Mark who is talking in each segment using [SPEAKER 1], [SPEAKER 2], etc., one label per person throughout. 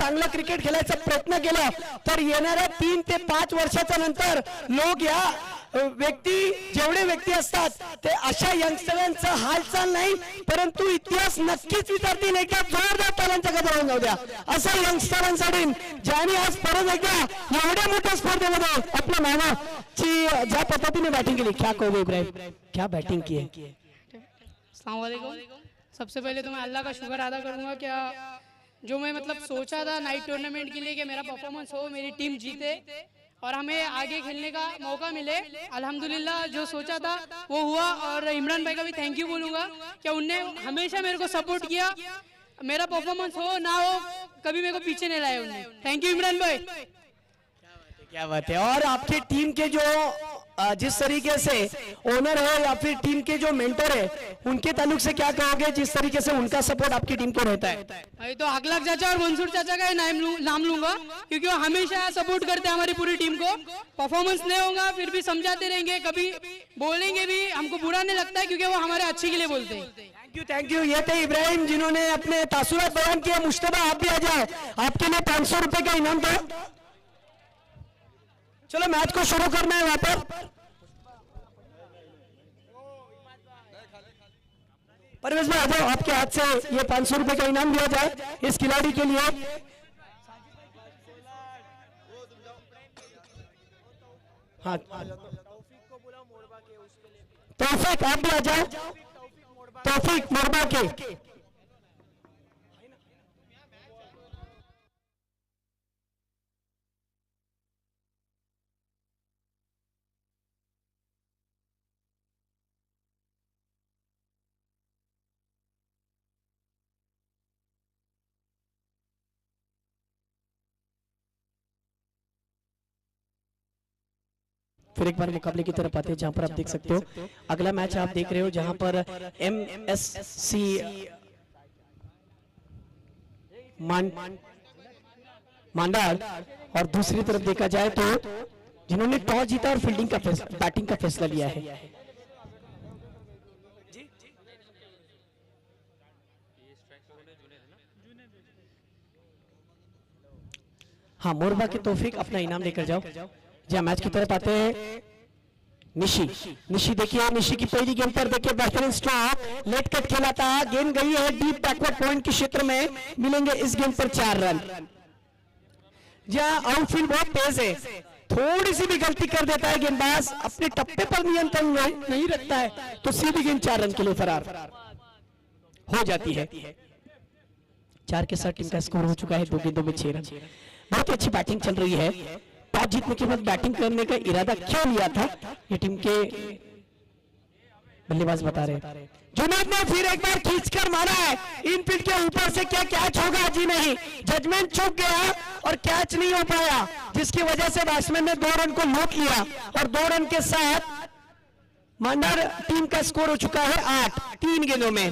[SPEAKER 1] चांगलं क्रिकेट खेळायचा प्रयत्न केला तर येणाऱ्या 3 ते 5 वर्षाच्या नंतर लोक या जेवढे व्यक्ती असतात ते अशा यंगस्टरांचं हालचाल नाही परंतु इतिहास नक्कीच विचारतील. एकदा जोरदार तालांच्या गजरावून जाऊ द्या असा यंगस्टरांसाठी ज्यांनी आज परत एकदा एवढ्या मोठ्या स्पर्धेमध्ये आपल्या नावाची ज्या पद्धतीने बॅटिंग केली. क्या कहोगे इब्राहिम, क्या बैटिंग की है?
[SPEAKER 2] अस्सलाम वालेकुम. सबसे पहले तो मैं अल्लाह का शुक्र अदा करूंगा क्या जो मैं मतलब सोचा था नाइट टूर्नामेंट के लिए कि मेरा परफॉर्मेंस हो, मेरी टीम जीते और हमें आगे खेलने का मौका मिले. अल्हम्दुलिल्लाह जो सोचा था वो हुआ. और इमरान भाई का भी थैंक यू बोलूँगा क्या उनने हमेशा मेरे को सपोर्ट किया. मेरा परफॉर्मेंस हो ना हो कभी मेरे को पीछे नहीं लाया उन्हें. थैंक यू इमरान भाई.
[SPEAKER 1] क्या बात है. और आपकी टीम के जो जिस तरीके से ओनर है या फिर टीम के जो मेंटर है उनके ताल्लुक से क्या कहोगे जिस तरीके से उनका सपोर्ट आपकी टीम को रहता है?
[SPEAKER 2] भाई तो अखलाक चाचा और मंसूर चाचा का नाम लूंगा क्योंकि वो हमेशा सपोर्ट करते हैं हमारी पूरी टीम को. परफॉर्मेंस नहीं होगा फिर भी समझाते रहेंगे, कभी बोलेंगे भी, हमको बुरा नहीं लगता है क्योंकि वो हमारे अच्छे के लिए बोलते हैं.
[SPEAKER 1] Thank you. ये थे इब्राहिम जिन्होंने अपने तासुरात बयान किया. मुश्तबा आप भी आ जाए, आपके लिए 500 रुपए का इनाम था. चलो मैच को शुरू करना है वहां पर. परवेश भाई आ जाओ, आपके हाथ से ये 500 रुपए का इनाम दिया जाए इस खिलाड़ी के लिए. हाँ तौफीक आप भी आ जाओ. तौफीक मोरबा के. फिर एक बार मुकाबले की तरफ आते हैं जहां पर आप देख सकते हो अगला मैच आप देख रहे हो जहां पर MSC मांडार और दूसरी तरफ देखा जाए तो जिन्होंने टॉस जीता और फील्डिंग का बैटिंग का फैसला लिया है. हाँ मोरबा के तौफीक अपना इनाम लेकर जाओ. जहाँ मैच की तरफ आते हैं निशी देखिए निशी की पहली गेंद पर देखिए बेहतरीन स्ट्रोक लेट कट खेला था. गेंद गई है डीप बैकवर्ड पॉइंट के क्षेत्र में. मिलेंगे इस गेंद पर 4 रन. जहाँ आउटफील्ड बहुत तेज है, थोड़ी सी भी गलती कर देता है गेंदबाज, अपने टप्पे पर नियंत्रण नहीं रखता है तो सीधी गेंद 4 रन के लिए फरार हो जाती है. 4 के साथ टीम का स्कोर हो चुका है 2 गेंदों में 6 रन. बहुत ही अच्छी बैटिंग चल रही है. टॉस जीतने के बाद बैटिंग करने का इरादा क्यों लिया था ये टीम के बल्लेबाज बता रहे हैं. जुनैद ने फिर एक बार खींचकर मारा है. इनफील्ड के ऊपर से क्या कैच होगा? जी नहीं, जजमेंट चूक गया और कैच नहीं हो पाया जिसकी वजह से बैट्समैन ने 2 रन को लूट लिया और 2 रन के साथ मांडार टीम का स्कोर हो चुका है 8 3 गेंदों में.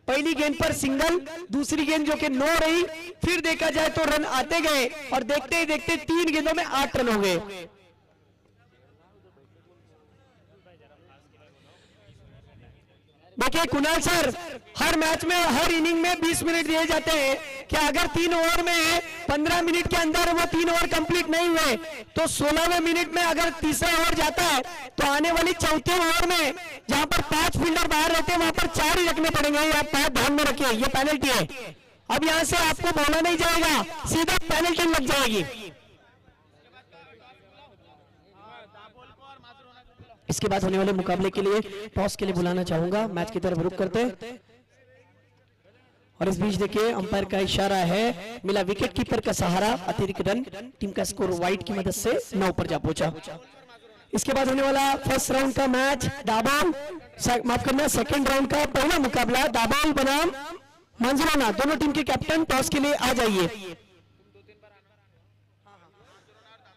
[SPEAKER 1] पहली गेंद पर सिंगल, दूसरी गेंद जो कि 9 रही. फिर देखा जाए तो रन आते गए और देखते ही देखते 3 गेंदों में 8 रन हो गए. देखिए कुणाल सर, हर मैच में हर इनिंग में 20 मिनट दिए जाते हैं कि अगर 3 ओवर में 15 मिनट के अंदर वो 3 ओवर कंप्लीट नहीं हुए तो 16वें मिनट में अगर तीसरा ओवर जाता है तो आने वाली चौथे ओवर में जहां पर 5 फील्डर बाहर रहते हैं वहां पर 4 ही रखने पड़ेंगे. ये आप ध्यान में रखिए, ये पेनल्टी है. अब यहां से आपको बोला नहीं जाएगा, सीधा पेनल्टी लग जाएगी. इसके बाद होने वाले मुकाबले के लिए टॉस के लिए बुलाना चाहूंगा. मैच की तरफ रुख करते हैं और इस बीच देखिए अंपायर का इशारा है. मिला विकेट कीपर का सहारा, अतिरिक्त रन. टीम का स्कोर वाइड की मदद से 9 पर जा पहुंचा. इसके बाद होने वाला फर्स्ट राउंड का मैच दाबाल, माफ करना सेकंड राउंड का पहला मुकाबला दाबाल बनाम मंजराना. दोनों टीम के कैप्टन टॉस के लिए आ जाइए.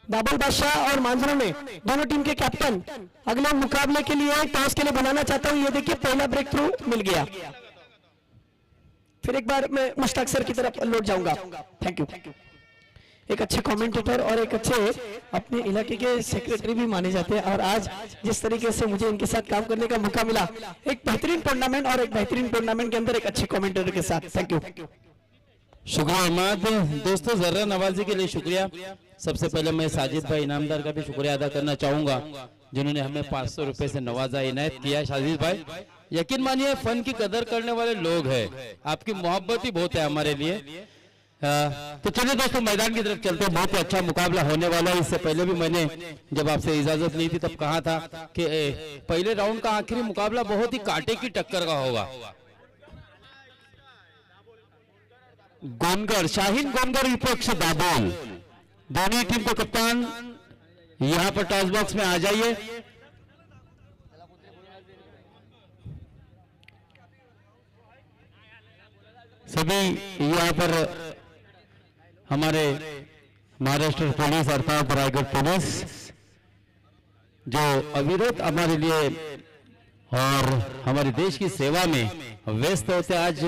[SPEAKER 1] दाबल बादशाह और मांजरा में दोनों टीम के कैप्टन अगले मुकाबले के लिए टॉस के लिए बनाना चाहता हूं. ये देखिए पहला ब्रेक थ्रू मिल गया. फिर एक बार मैं मुश्ताक सर की तरफ लौट जाऊंगा. Thank you. एक अच्छे कमेंटेटर और एक अच्छे अपने इलाके के सेक्रेटरी भी माने जाते हैं और आज जिस तरीके से मुझे इनके साथ काम करने का मौका मिला, एक बेहतरीन टूर्नामेंट और एक बेहतरीन टूर्नामेंट के अंदर एक अच्छे कमेंटेटर के साथ. Thank you.
[SPEAKER 3] शुक्रिया अहमद। दोस्तों जर्रा नवाजी के लिए शुक्रिया। सबसे पहले मैं साजिद भाई इनामदार का भी शुक्रिया अदा करना चाहूंगा जिन्होंने हमें 500 रुपए से नवाजा इनायत किया। साजिद भाई यकीन मानिए फन की कदर करने वाले लोग हैं, आपकी मोहब्बत ही बहुत है हमारे लिए। तो चलिए दोस्तों मैदान की तरफ चलते हैं। बहुत ही अच्छा मुकाबला होने वाला है। इससे पहले भी मैंने जब आपसे इजाजत ली थी तब कहा था कि पहले राउंड का आखिरी मुकाबला बहुत ही कांटे की टक्कर का होगा। गोनगर शाहीन गोनगर विपक्ष दाबोल, दोनों टीम को कप्तान यहां पर टॉस बॉक्स में आ जाइए। सभी यहां पर हमारे महाराष्ट्र पुलिस अर्थात रायगढ़ पुलिस जो अविरत हमारे लिए और हमारे देश की सेवा में व्यस्त होते आज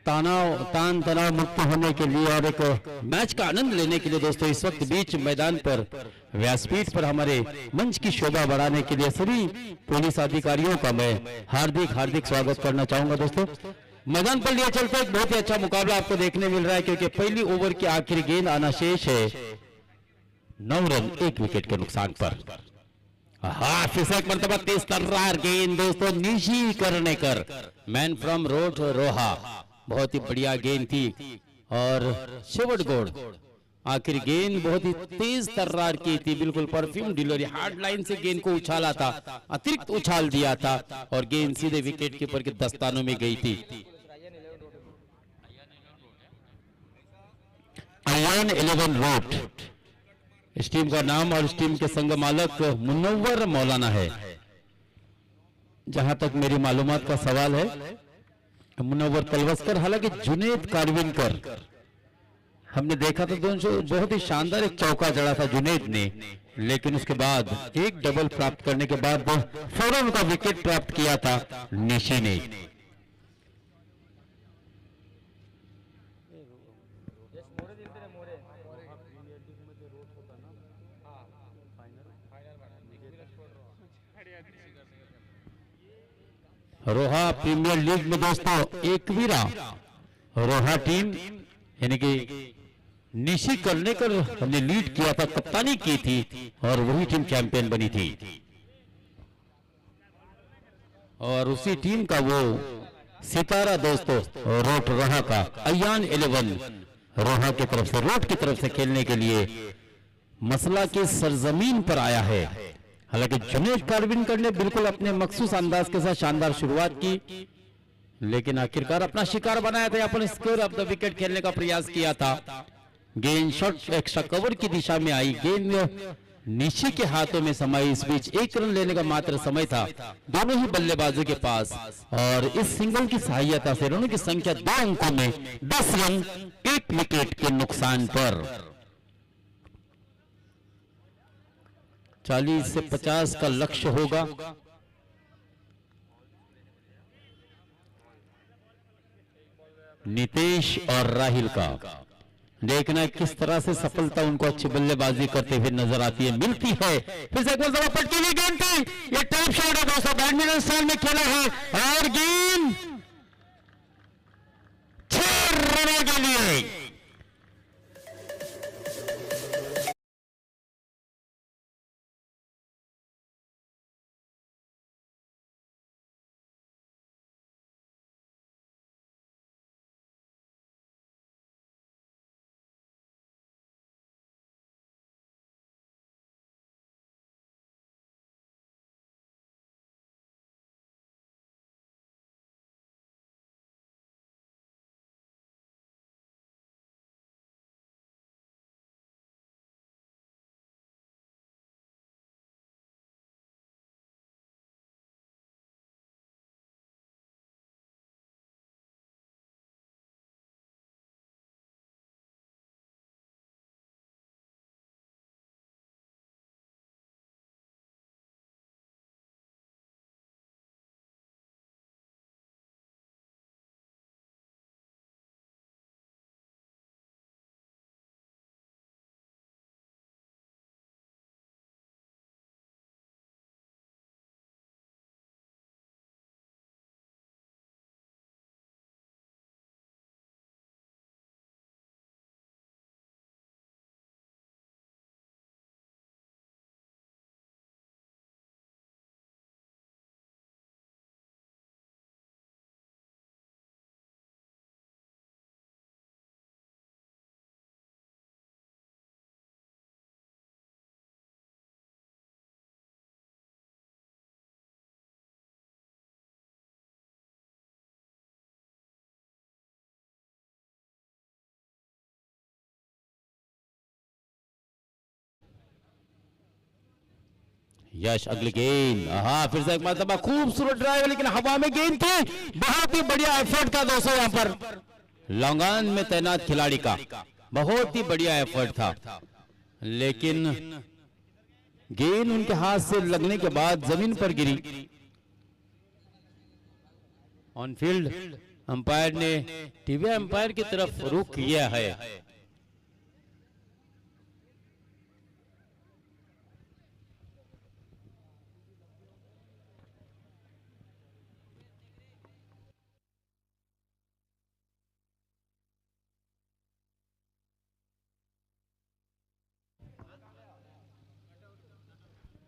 [SPEAKER 3] तान तनाव मुक्त होने के लिए और एक मैच का आनंद लेने के लिए दोस्तों इस वक्त बीच मैदान पर व्यासपीठ पर हमारे मंच की शोभा बढ़ाने के लिए सभी पुलिस अधिकारियों का मैं हार्दिक स्वागत करना चाहूंगा। दोस्तों मैदान पर लिए चलते एक बहुत ही अच्छा मुकाबला आपको देखने मिल रहा है क्योंकि पहली ओवर की आखिरी गेंद आना शेष है। 9 रन 1 विकेट के नुकसान पर। हाँ फिर से एक मरतबा तेज तर्रार गेंद दोस्तों निशी करने कर मैन फ्रॉम रोड रोहा, बहुत ही बढ़िया गेंद थी और शिवट गोड़ आखिर गेंद बहुत ही तेज तर्रार की थी, बिल्कुल परफ्यूम डिलीवरी हार्ड लाइन से गेंद को उछाला था, अतिरिक्त उछाल दिया था और गेंद सीधे विकेट कीपर के दस्तानों में गई थी। अयान 11 रोड इस टीम का नाम और इस टीम के संघ मालक मुनव्वर मौलाना है। जहां तक मेरी मालूमात का सवाल है मुनव्वर तलवस्कर, हालांकि जुनेद कारविनकर हमने देखा था दोनों बहुत ही शानदार एक चौका जड़ा था जुनेद ने, लेकिन उसके बाद एक डबल प्राप्त करने के बाद फौरन उनका विकेट प्राप्त किया था निशी ने। रोहा प्रीमियर लीग में दोस्तों एकवीरा रोहा टीम यानी कि निशी करने कर हमने लीड किया था, कप्तानी की थी और वही टीम चैंपियन बनी थी। और उसी टीम का वो सितारा दोस्तों रोट रोहा का अयान 11 रोहा की तरफ से रोट की तरफ से खेलने के लिए मसला के सरजमीन पर आया है। हालांकि जुनेद कारविनकर ने बिल्कुल अपने मखसूस अंदाज के साथ शानदार शुरुआत की, लेकिन आखिरकार अपना शिकार बनाया था, अपने स्कोर ऑफ द विकेट खेलने का प्रयास किया था। गेंद शॉट एक्स्ट्रा कवर की दिशा में आई, गेंद निशी के हाथों में समाई। इस बीच 1 रन लेने का मात्र समय था दोनों ही बल्लेबाजों के पास और इस सिंगल की सहायता से रनों की संख्या 2 अंकों में 10 रन 1 विकेट के नुकसान पर। 40 से 50 का लक्ष्य होगा। नितेश और राहिल का देखना किस तरह से सफलता उनको अच्छी बल्लेबाजी करते हुए नजर आती है, मिलती है। फिर से एक बार पटकी हुई गेंद थी, ये टॉप शॉट है दोस्तों, बैडमिंटन स्टाइल में खेला है और गेंद 6 रनों के लिए यश अगली गेंद, हाँ फिर से एक मरतबा खूबसूरत ड्राइव, लेकिन हवा में गेंद थी। बहुत ही बढ़िया एफर्ट था दोस्तों यहाँ पर लॉन्ग ऑन में तैनात खिलाड़ी का, बहुत ही बढ़िया एफर्ट था, लेकिन गेंद उनके हाथ से लगने के बाद जमीन पर गिरी। ऑन फील्ड अंपायर ने टीवी अंपायर की तरफ रुख किया है।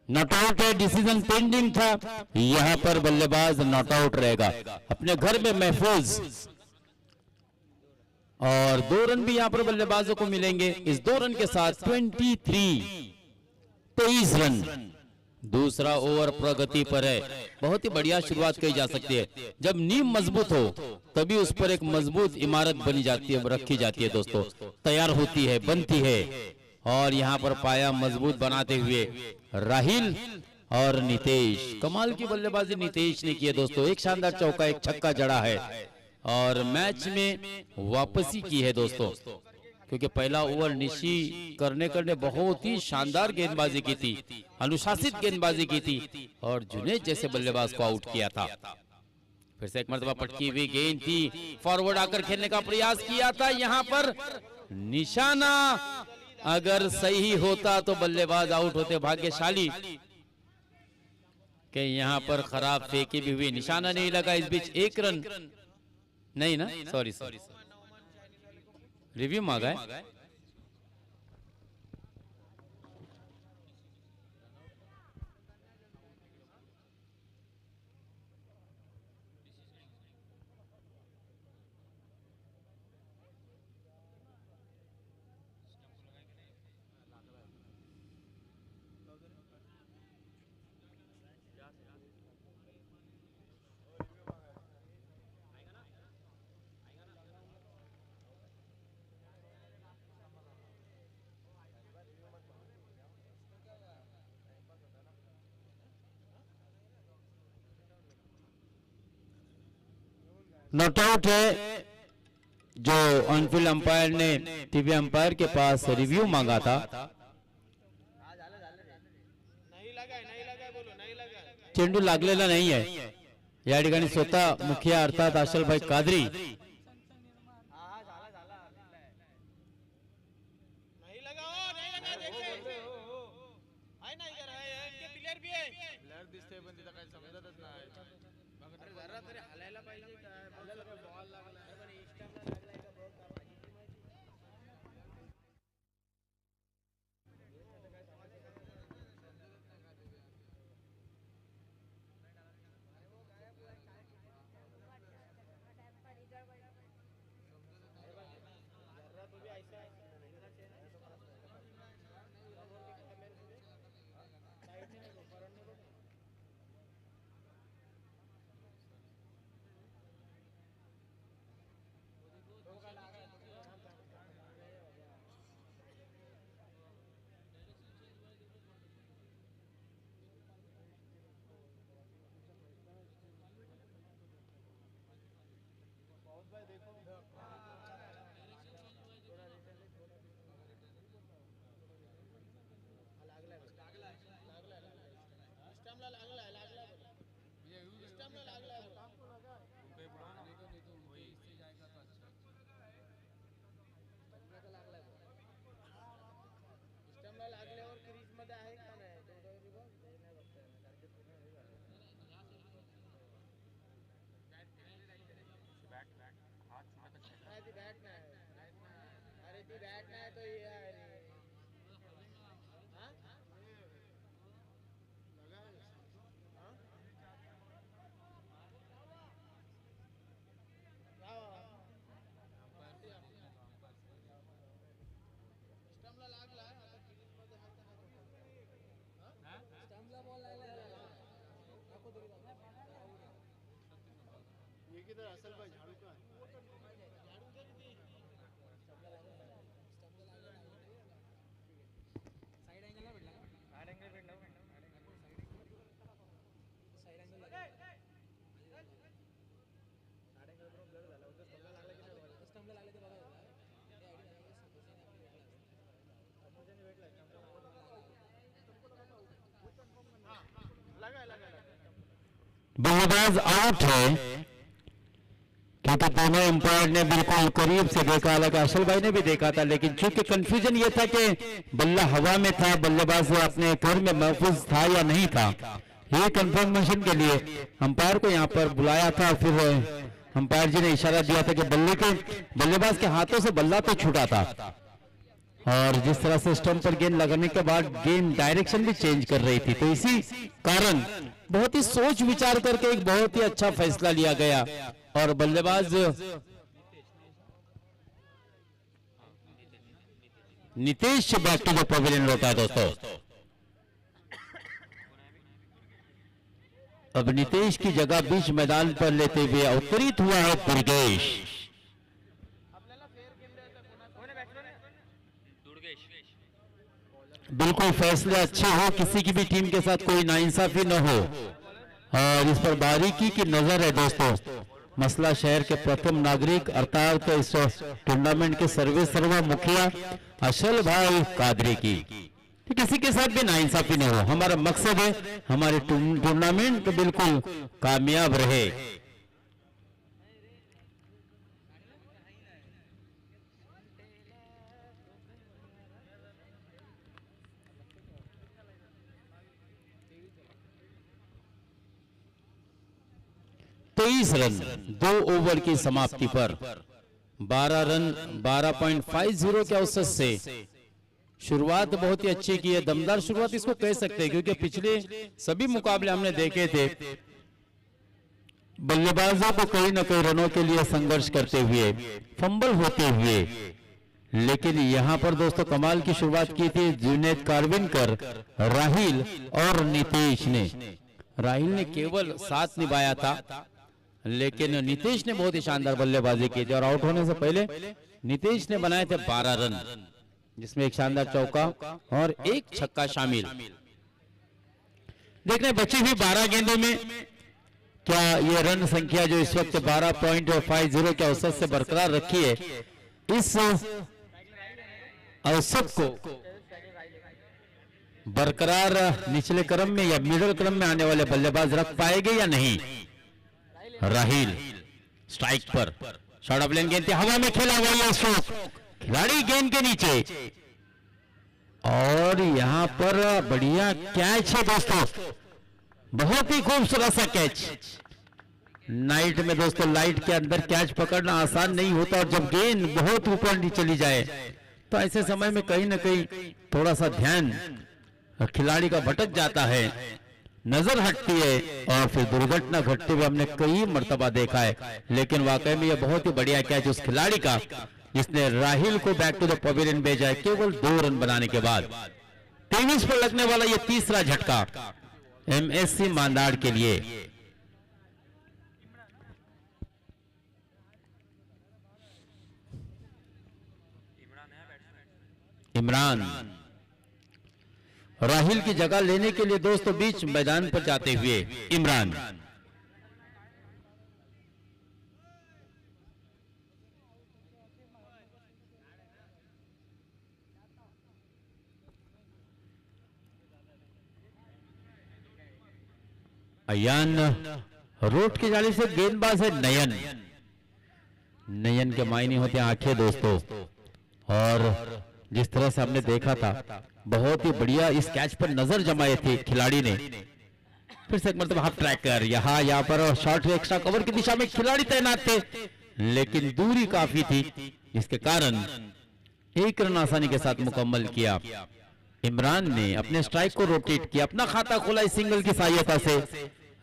[SPEAKER 3] नॉट आउट है, डिसीजन पेंडिंग था, यहां पर बल्लेबाज नॉट आउट रहेगा, अपने घर में महफूज। और 2 रन भी यहां पर बल्लेबाजों को मिलेंगे। इस 2 रन के साथ 23 रन, दूसरा ओवर प्रगति पर है। बहुत ही बढ़िया शुरुआत कही जा सकती है। जब नींव मजबूत हो तभी उस पर एक मजबूत इमारत बनी जाती है, रखी जाती है दोस्तों, तैयार होती है, बनती है। और यहां पर पाया मजबूत बनाते हुए राहिल और नितेश, कमाल की बल्लेबाजी नितेश ने की है दोस्तों। एक शानदार चौका, एक छक्का जड़ा है और मैच में वापसी की है दोस्तों, क्योंकि पहला ओवर निशी करने बहुत ही शानदार गेंदबाजी की थी, अनुशासित गेंदबाजी की थी और जुनैद जैसे बल्लेबाज को आउट किया था। फिर से एक मरतबा पटकी हुई गेंद थी, फॉरवर्ड आकर खेलने का प्रयास किया था, यहां पर निशाना अगर सही होता तो बल्लेबाज आउट होते। भाग्यशाली कि यहां पर खराब फेंकी भी हुई, निशाना नहीं लगा। इस बीच 1 रन नहीं ना, सॉरी रिव्यू मांगा है। नॉट आउट है, जो ऑनफील्ड अंपायर ने टीवी अंपायर के पास रिव्यू मांगा था। चेंडू लागलेला नाही आहे या ठिकाणी स्वतः मुखिया अर्थात आशलभाई कादरी बल्लेबाज आउट है, क्योंकि दोनों एम्पायर ने बिल्कुल करीब से देखा, हालांकि अशल भाई ने भी देखा था, लेकिन चूंकि कंफ्यूजन ये था कि बल्ला हवा में था, बल्लेबाज अपने घर में महफूज था या नहीं था, ये कंफर्मेशन के लिए अंपायर को यहाँ पर बुलाया था। फिर अंपायर जी ने इशारा दिया था कि बल्लेबाज के हाथों से बल्ला तो छूटा था, और जिस तरह से स्टंप पर गेंद लगाने के बाद गेंद डायरेक्शन भी चेंज कर रही थी, तो इसी कारण बहुत ही सोच विचार करके एक बहुत ही अच्छा फैसला लिया गया और बल्लेबाज Nitesh back to the pavilion लौटा है दोस्तों। अब नितेश की जगह बीच मैदान पर लेते हुए अवतरित हुआ है दुर्गेश। बिल्कुल फैसले अच्छे हो, किसी की भी टीम के साथ कोई नाइंसाफी न हो, और इस पर बारीकी की नजर है दोस्तों। मसला शहर के प्रथम नागरिक अर्थात इस टूर्नामेंट के सर्वा मुखिया अशल भाई कादरी की, कि किसी के साथ भी नाइंसाफी नहीं हो। हमारा मकसद है हमारे टूर्नामेंट बिल्कुल कामयाब रहे। 23 रन 2 ओवर की समाप्ति पर 12 रन 12.50 के औसत से शुरुआत बहुत ही अच्छी की है। दमदार शुरुआत इसको कह सकते हैं, क्योंकि पिछले सभी मुकाबले हमने देखे थे बल्लेबाजों को कहीं ना कहीं रनों के लिए संघर्ष करते हुए, फंबल होते हुए, लेकिन यहां पर दोस्तों कमाल की शुरुआत की थी जुनैद कारविनकर, राहिल और नितेश ने। राहिल ने केवल 7 निभाया था, लेकिन नितेश ने बहुत ही शानदार बल्लेबाजी की थी और आउट होने से पहले नितेश ने बनाए थे 12 रन, जिसमें एक शानदार चौका और एक छक्का शामिल। देखने बची हुई 12 गेंदों में क्या ये रन संख्या जो इस वक्त 12.50 के औसत से बरकरार रखी है, इस औसत को बरकरार निचले क्रम में या मिडिल क्रम में आने वाले बल्लेबाज रख पाएंगे या नहीं। राहिल स्ट्राइक पर, शॉर्ट ऑफ लेन गेंद हवा में खेला हुआ है स्ट्रोक, खिलाड़ी गेंद के नीचे, और यहां पर बढ़िया कैच है दोस्तों, बहुत ही खूबसूरत सा कैच। नाइट में दोस्तों लाइट के अंदर कैच पकड़ना आसान नहीं होता, और जब गेंद बहुत ऊपर चली जाए तो ऐसे समय में कहीं ना कहीं थोड़ा सा ध्यान खिलाड़ी का भटक जाता है, नजर हटती है, और फिर दुर्घटना घटते हुए हमने कई मर्तबा देखा है। लेकिन वाकई में यह बहुत ही बढ़िया कैच उस खिलाड़ी का जिसने राहिल को बैक टू द पवेलियन भेजा है केवल 2 रन बनाने के बाद। 23 पर लगने वाला यह तीसरा झटका एमएससी मांदाड़ के लिए। इमरान राहिल की जगह लेने के लिए दोस्तों बीच मैदान पर जाते हुए इमरान, अयान रोड की जाली से गेंदबाज है नयन। नयन के मायने होते हैं आंखें दोस्तों, और जिस तरह से हमने देखा था बहुत ही बढ़िया इस कैच पर नजर जमाए थे खिलाड़ी ने। फिर से एक मतलब हाफ ट्रैकर यहाँ पर शॉर्ट एक्स्ट्रा कवर की दिशा में खिलाड़ी तैनात थे, लेकिन दूरी काफी थी, जिसके कारण 1 रन आसानी के साथ मुकम्मल किया। इमरान ने अपने स्ट्राइक को रोटेट किया, अपना खाता खोला इस सिंगल की सहायता से,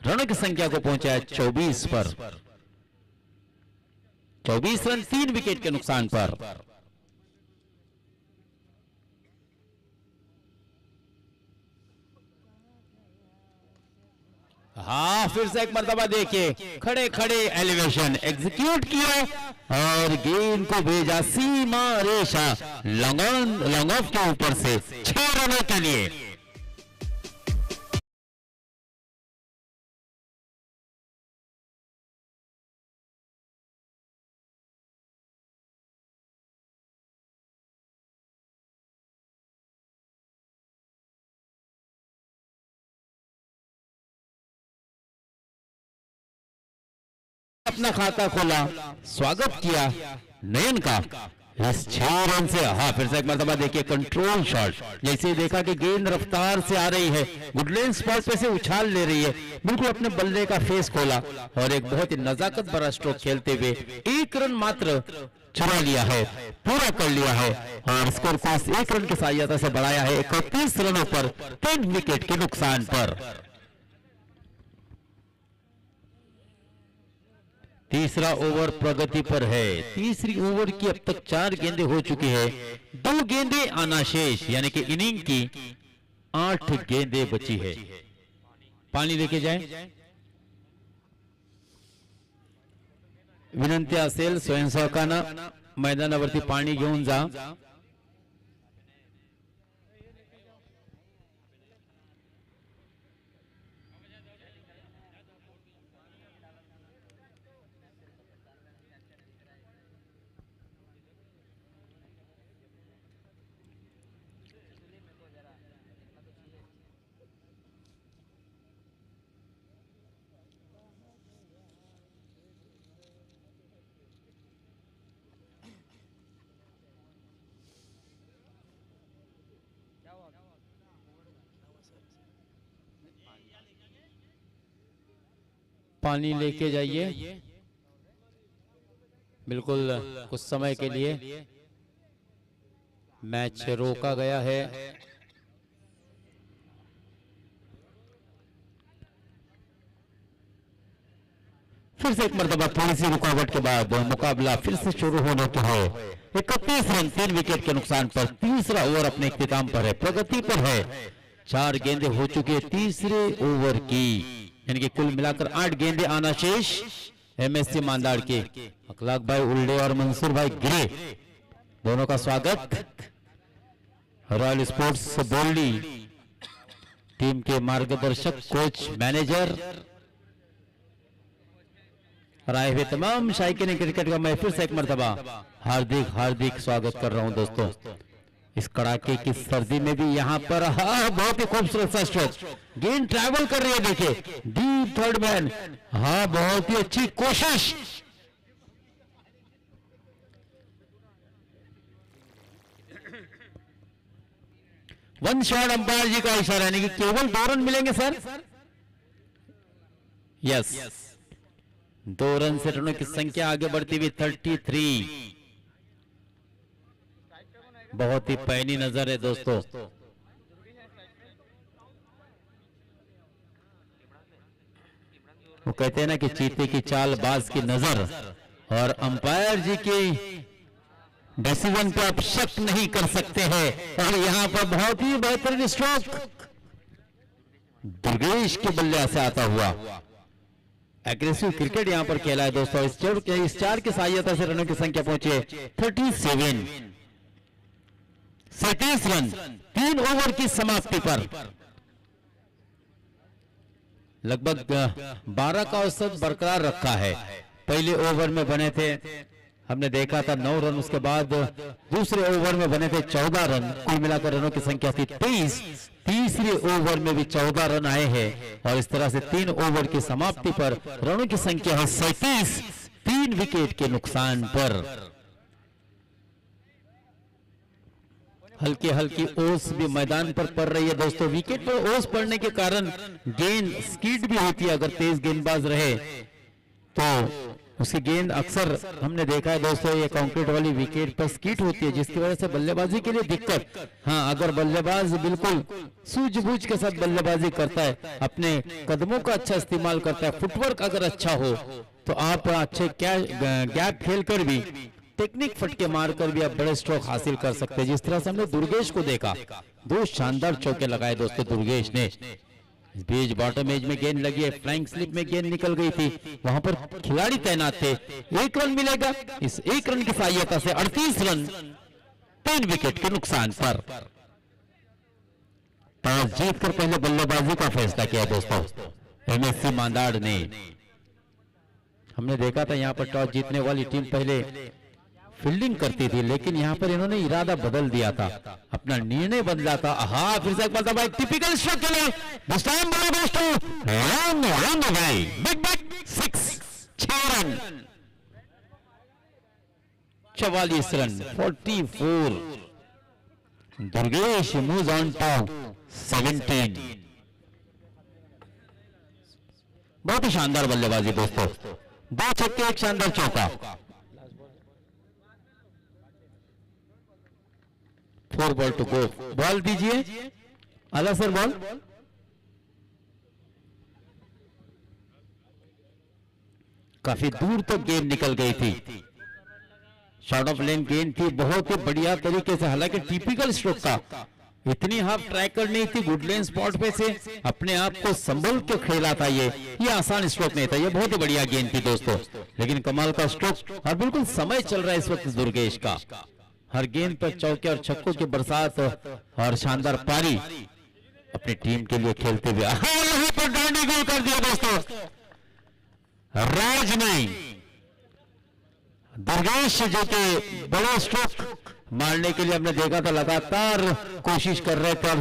[SPEAKER 3] रनों की संख्या को पहुंचाया 24 पर। 24 रन 3 विकेट के नुकसान पर। हाँ फिर से एक मर्तबा देखिए, खड़े खड़े एलिवेशन एग्जीक्यूट किया और गेंद को भेजा सीमा रेशा लॉन्ग ऑफ के ऊपर से 6 रनों के लिए। अपना खाता खोला, स्वागत किया नयन का इस 6 रन से। हाँ फिर से एक मरतबा देखिए कंट्रोल शॉट, जैसे देखा कि गेंद रफ्तार से आ रही है, गुडलैंड स्पॉट पे से उछाल ले रही है, बिल्कुल अपने बल्ले का फेस खोला और एक बहुत ही नजाकत भरा स्ट्रोक खेलते हुए 1 रन मात्र चुरा लिया है, पूरा कर लिया है और स्कोर को 1 रन की सहायता से बढ़ाया है 31 रनों पर 3 विकेट के नुकसान पर। तीसरा ओवर प्रगति पर है। तीसरी ओवर की अब तक 4 गेंदें हो चुकी है, 2 गेंदें आना शेष, यानी कि इनिंग की 8 गेंदें बची है। पानी लेके जाए, विनंती असेल स्वयंसेवकांना मैदानावरती पाणी घेऊन जा। पानी लेके जाइए, बिल्कुल कुछ समय के लिए मैच रोका गया है। फिर से एक मरतबा थोड़ी सी रुकावट के बाद मुकाबला फिर से शुरू होने को है। 31 रन 3 विकेट के नुकसान पर तीसरा ओवर अपने इख्तिताम पर है, प्रगति पर है। 4 गेंदें हो चुकी है तीसरे ओवर की, यानी कि कुल मिलाकर 8 गेंदें आना शेष। एमएससी मांदाड़ के अखलाक भाई उल्डे और मंसूर भाई गिरे, दोनों का स्वागत। रॉयल स्पोर्ट्स बोल्डी टीम के मार्गदर्शक, कोच, मैनेजर और आए हुए तमाम शायकीन क्रिकेट का मैं फिर से एक मरतबा हार्दिक हार्दिक स्वागत कर रहा हूं दोस्तों। इस कड़ाके की सर्दी में भी यहाँ पर हाँ बहुत ही खूबसूरत सा स्ट्रोक, गेंद ट्रैवल कर रही है, देखिए डीप थर्ड मैन, हाँ बहुत ही अच्छी कोशिश। वन शॉट अंपायर जी का इशारा, यानी कि केवल 2 रन मिलेंगे सर। यस 2 रन से रनों की संख्या आगे बढ़ती हुई 33। बहुत ही पैनी नजर है दोस्तों। वो कहते हैं ना कि चीते की चाल बाज की नजर, और अंपायर जी की डिसीजन पे आप शक नहीं कर सकते हैं। और यहाँ पर बहुत ही बेहतरीन स्ट्रोक दुर्गेश के बल्ले से आता हुआ, एग्रेसिव क्रिकेट यहां पर खेला है दोस्तों। इस 4 की सहायता से रनों की संख्या पहुंचे 37, 37 रन 3 ओवर की समाप्ति पर। लगभग 12 का औसत बरकरार रखा है। पहले ओवर में बने थे, हमने देखा था 9 रन, उसके बाद दूसरे ओवर में बने थे 14 रन, कुल मिलाकर रनों की संख्या थी 23। तीसरे ओवर में भी 14 रन आए हैं और इस तरह से 3 ओवर की समाप्ति पर रनों की संख्या है 37, 3 विकेट के नुकसान पर। हल्की हल्की ओस भी मैदान पर पड़ रही है दोस्तों। विकेट पर ओस पड़ने के कारण गेंद स्कीड भी होती है, अगर तेज गेंदबाज रहे तो उसकी गेंद अक्सर हमने देखा है दोस्तों, ये कंक्रीट वाली विकेट पर स्कीड होती है, जिसकी वजह से बल्लेबाजी के लिए दिक्कत। हाँ अगर बल्लेबाज बिल्कुल सूझबूझ के साथ बल्लेबाजी करता है, अपने कदमों का अच्छा इस्तेमाल करता है, फुटवर्क अगर अच्छा हो तो आप अच्छे गैप खेलकर भी, टेक्निक फटके मारकर भी आप बड़े स्ट्रोक हासिल कर सकते हैं। जिस तरह से हमने दुर्गेश को देखा, 2 शानदार चौके लगाए दोस्तों दुर्गेश ने। इस बीच बॉटम एज में गेंद लगी है, फ्लैंक स्लिप में गेंद निकल गई थी, वहां पर खिलाड़ी तैनात थे। 1 रन मिलेगा, इस 1 रन की सहायता से 38 रन 3 विकेट के नुकसान पर। टॉस जीतकर पहले बल्लेबाजी का फैसला किया दोस्तों एमएससी मांदाड़ ने। हमने देखा था यहाँ पर टॉस जीतने वाली टीम पहले फील्डिंग करती थी, लेकिन यहाँ पर इन्होंने इरादा बदल दिया था, अपना निर्णय बदला था। हाँ फिर से एक बार भाई टिपिकल शॉट खेले, this time ball goes to run भाई, big big 6, run, 44 run, 44। Durgesh moves on to 17। बहुत ही शानदार बल्लेबाजी दोस्तों, 2 छक्के, 1 शानदार चौका। 4 बॉल टू गो। बॉल दीजिए आला सर, बॉल। काफी दूर तक गेंद निकल गई थी, शॉर्ट ऑफ लेन गेंद थी, बहुत ही बढ़िया तरीके से, हालांकि टिपिकल स्ट्रोक था, इतनी हाफ ट्रैकर नहीं थी, गुड लेन स्पॉट पे से अपने आप को संभल के खेला था। ये आसान स्ट्रोक नहीं था, ये बहुत ही बढ़िया गेंद थी दोस्तों, लेकिन कमाल का स्ट्रोक। और बिल्कुल समय चल रहा है इस वक्त दुर्गेश का, हर गेंद पर चौके और छक्कों की बरसात और शानदार पारी अपनी टीम के लिए खेलते हुए। यहां पर डांडी गोल कर दिया दोस्तों राज ने। दुर्गेश जो कि बड़ा स्ट्रोक मारने के लिए हमने देखा था, लगातार कोशिश कर रहे थे और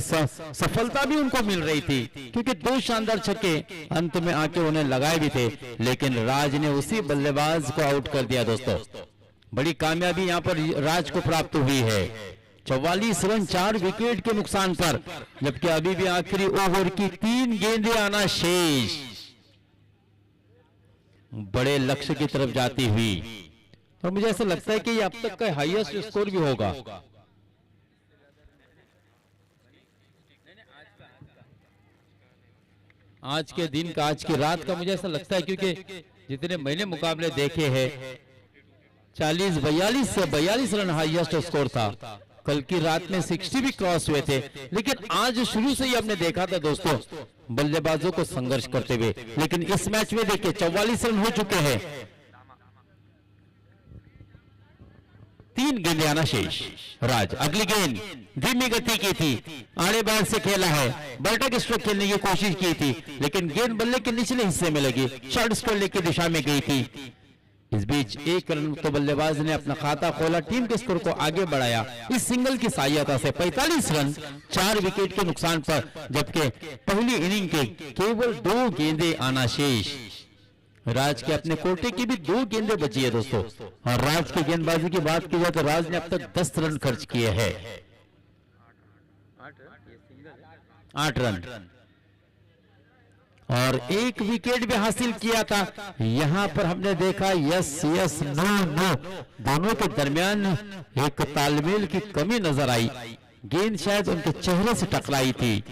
[SPEAKER 3] सफलता भी उनको मिल रही थी, क्योंकि 2 शानदार छक्के अंत में आके उन्हें लगाए भी थे, लेकिन राज ने उसी बल्लेबाज को आउट कर दिया दोस्तों। बड़ी कामयाबी यहां पर राज को प्राप्त हुई है, 44 रन 4 विकेट के नुकसान पर, जबकि अभी भी आखिरी ओवर की 3 गेंदें आना शेष, बड़े लक्ष्य की तरफ जाती हुई। और मुझे ऐसा लगता है कि ये अब तक का हाईएस्ट स्कोर भी होगा। आज के दिन का, आज की रात का मुझे ऐसा लगता है, क्योंकि जितने मैंने मुकाबले देखे हैं 40-42 से 42 रन हाईएस्ट स्कोर था। कल की रात में 60 भी क्रॉस हुए थे, लेकिन आज शुरू से ही हमने देखा था दोस्तों बल्लेबाजों को संघर्ष करते हुए। लेकिन इस मैच में देखिए 44 रन हो चुके हैं, 3 गेंदें आना शेष। राज अगली गेंद धीमी गति की थी, आड़े बार से खेला है, बल्टा स्ट्रोक खेलने की कोशिश की थी, लेकिन गेंद बल्ले के निचले हिस्से में लगी, शॉर्ट स्ट्रोक की दिशा में गई थी। इस बीच 1 रन तो बल्लेबाज ने अपना खाता खोला, टीम के स्कोर को आगे बढ़ाया इस सिंगल की सहायता से। 45 रन 4 विकेट के नुकसान पर, जबकि पहली इनिंग के केवल 2 गेंदें आना शेष। राज के अपने कोटे की भी 2 गेंदें बची है दोस्तों। और राज की गेंदबाजी की बात की जाए तो राज ने अब तक 10 रन खर्च किए हैं, 8 रन, और 1 विकेट भी हासिल किया था। यहां पर हमने देखा यस यस नो नो दोनों के दरमियान एक तालमेल की कमी नजर आई, गेंद शायद उनके चेहरे से टकराई थी।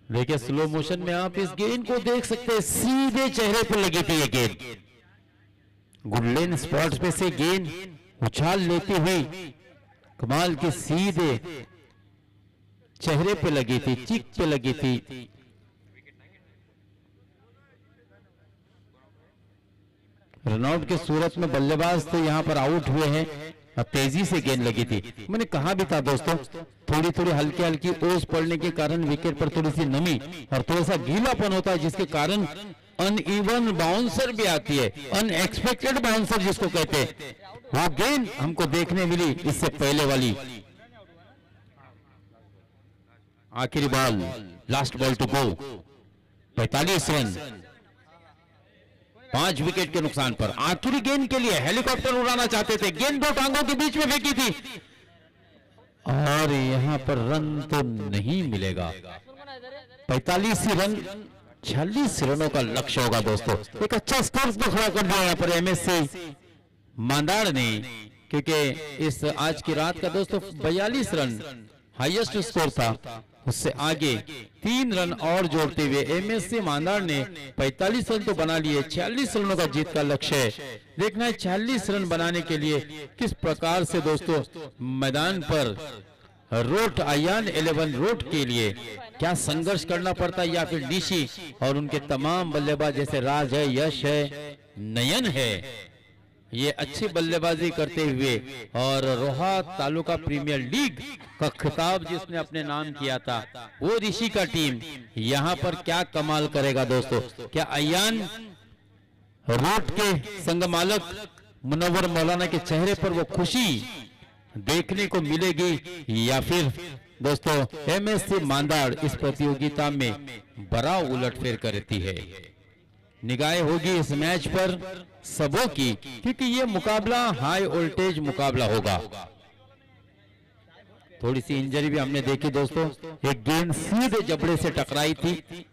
[SPEAKER 3] देखिए स्लो मोशन में आप इस गेंद को देख सकते हैं, सीधे चेहरे पर लगी थी ये गेंद। गुडलेन स्पॉट पे से गेंद उछाल लेती हुई कमाल की सीधे चेहरे पे लगी थी, चीक पे लगी थी। रनआउट की सूरत में बल्लेबाज तो यहां पर आउट हुए हैं और तेजी से गेंद लगी थी। मैंने कहा भी था दोस्तों, थोड़ी थोड़ी हल्की हल्की ओस पड़ने के कारण विकेट पर थोड़ी सी नमी और थोड़ा सा गीलापन होता है, जिसके कारण अनइवन बाउंसर भी आती है, अनएक्सपेक्टेड बाउंसर जिसको कहते हैं। वो गेंद हमको देखने मिली इससे पहले वाली। आखिरी ball, last ball to go, 45 run 5 wicket के नुकसान पर। आखिरी गेंद के लिए हेलीकॉप्टर उड़ाना चाहते थे, गेंद 2 टांगों के बीच में फेंकी थी और यहां पर रन तो नहीं मिलेगा। 45 रन 46 रनों का लक्ष्य होगा दोस्तों। एक अच्छा स्कोर तो खड़ा कर दिया यहां पर एमएससी मांदाड़ ने, क्योंकि इस आज की रात का दोस्तों 42 रन हाईएस्ट स्कोर था, उससे आगे 3 रन और जोड़ते हुए एमएससी मांदाड़ ने 45 रन तो बना लिए। 46 रनों का जीत का लक्ष्य है। देखना है 46 रन बनाने के लिए किस प्रकार से दोस्तों मैदान पर रोट अयान 11 रोट के लिए क्या संघर्ष करना पड़ता है, या फिर निशी और उनके तमाम बल्लेबाज जैसे राज है, यश है, नयन है, ये अच्छी बल्लेबाजी करते हुए और रोहा तालुका प्रीमियर लीग का खिताब जिसने अपने नाम किया था, वो ऋषि का टीम यहां पर क्या कमाल करेगा दोस्तों। क्या अयान रूट के संगमालक मुनव्वर मौलाना के चेहरे पर वो खुशी देखने को मिलेगी या फिर दोस्तों एमएससी मांदाड़ इस प्रतियोगिता में बड़ा उलटफेर करती है। निगाहें होगी इस मैच पर सबों की, क्योंकि ये मुकाबला हाई वोल्टेज मुकाबला होगा। थोड़ी सी इंजरी भी हमने देखी दोस्तों, एक गेंद सीधे जबड़े से टकराई थी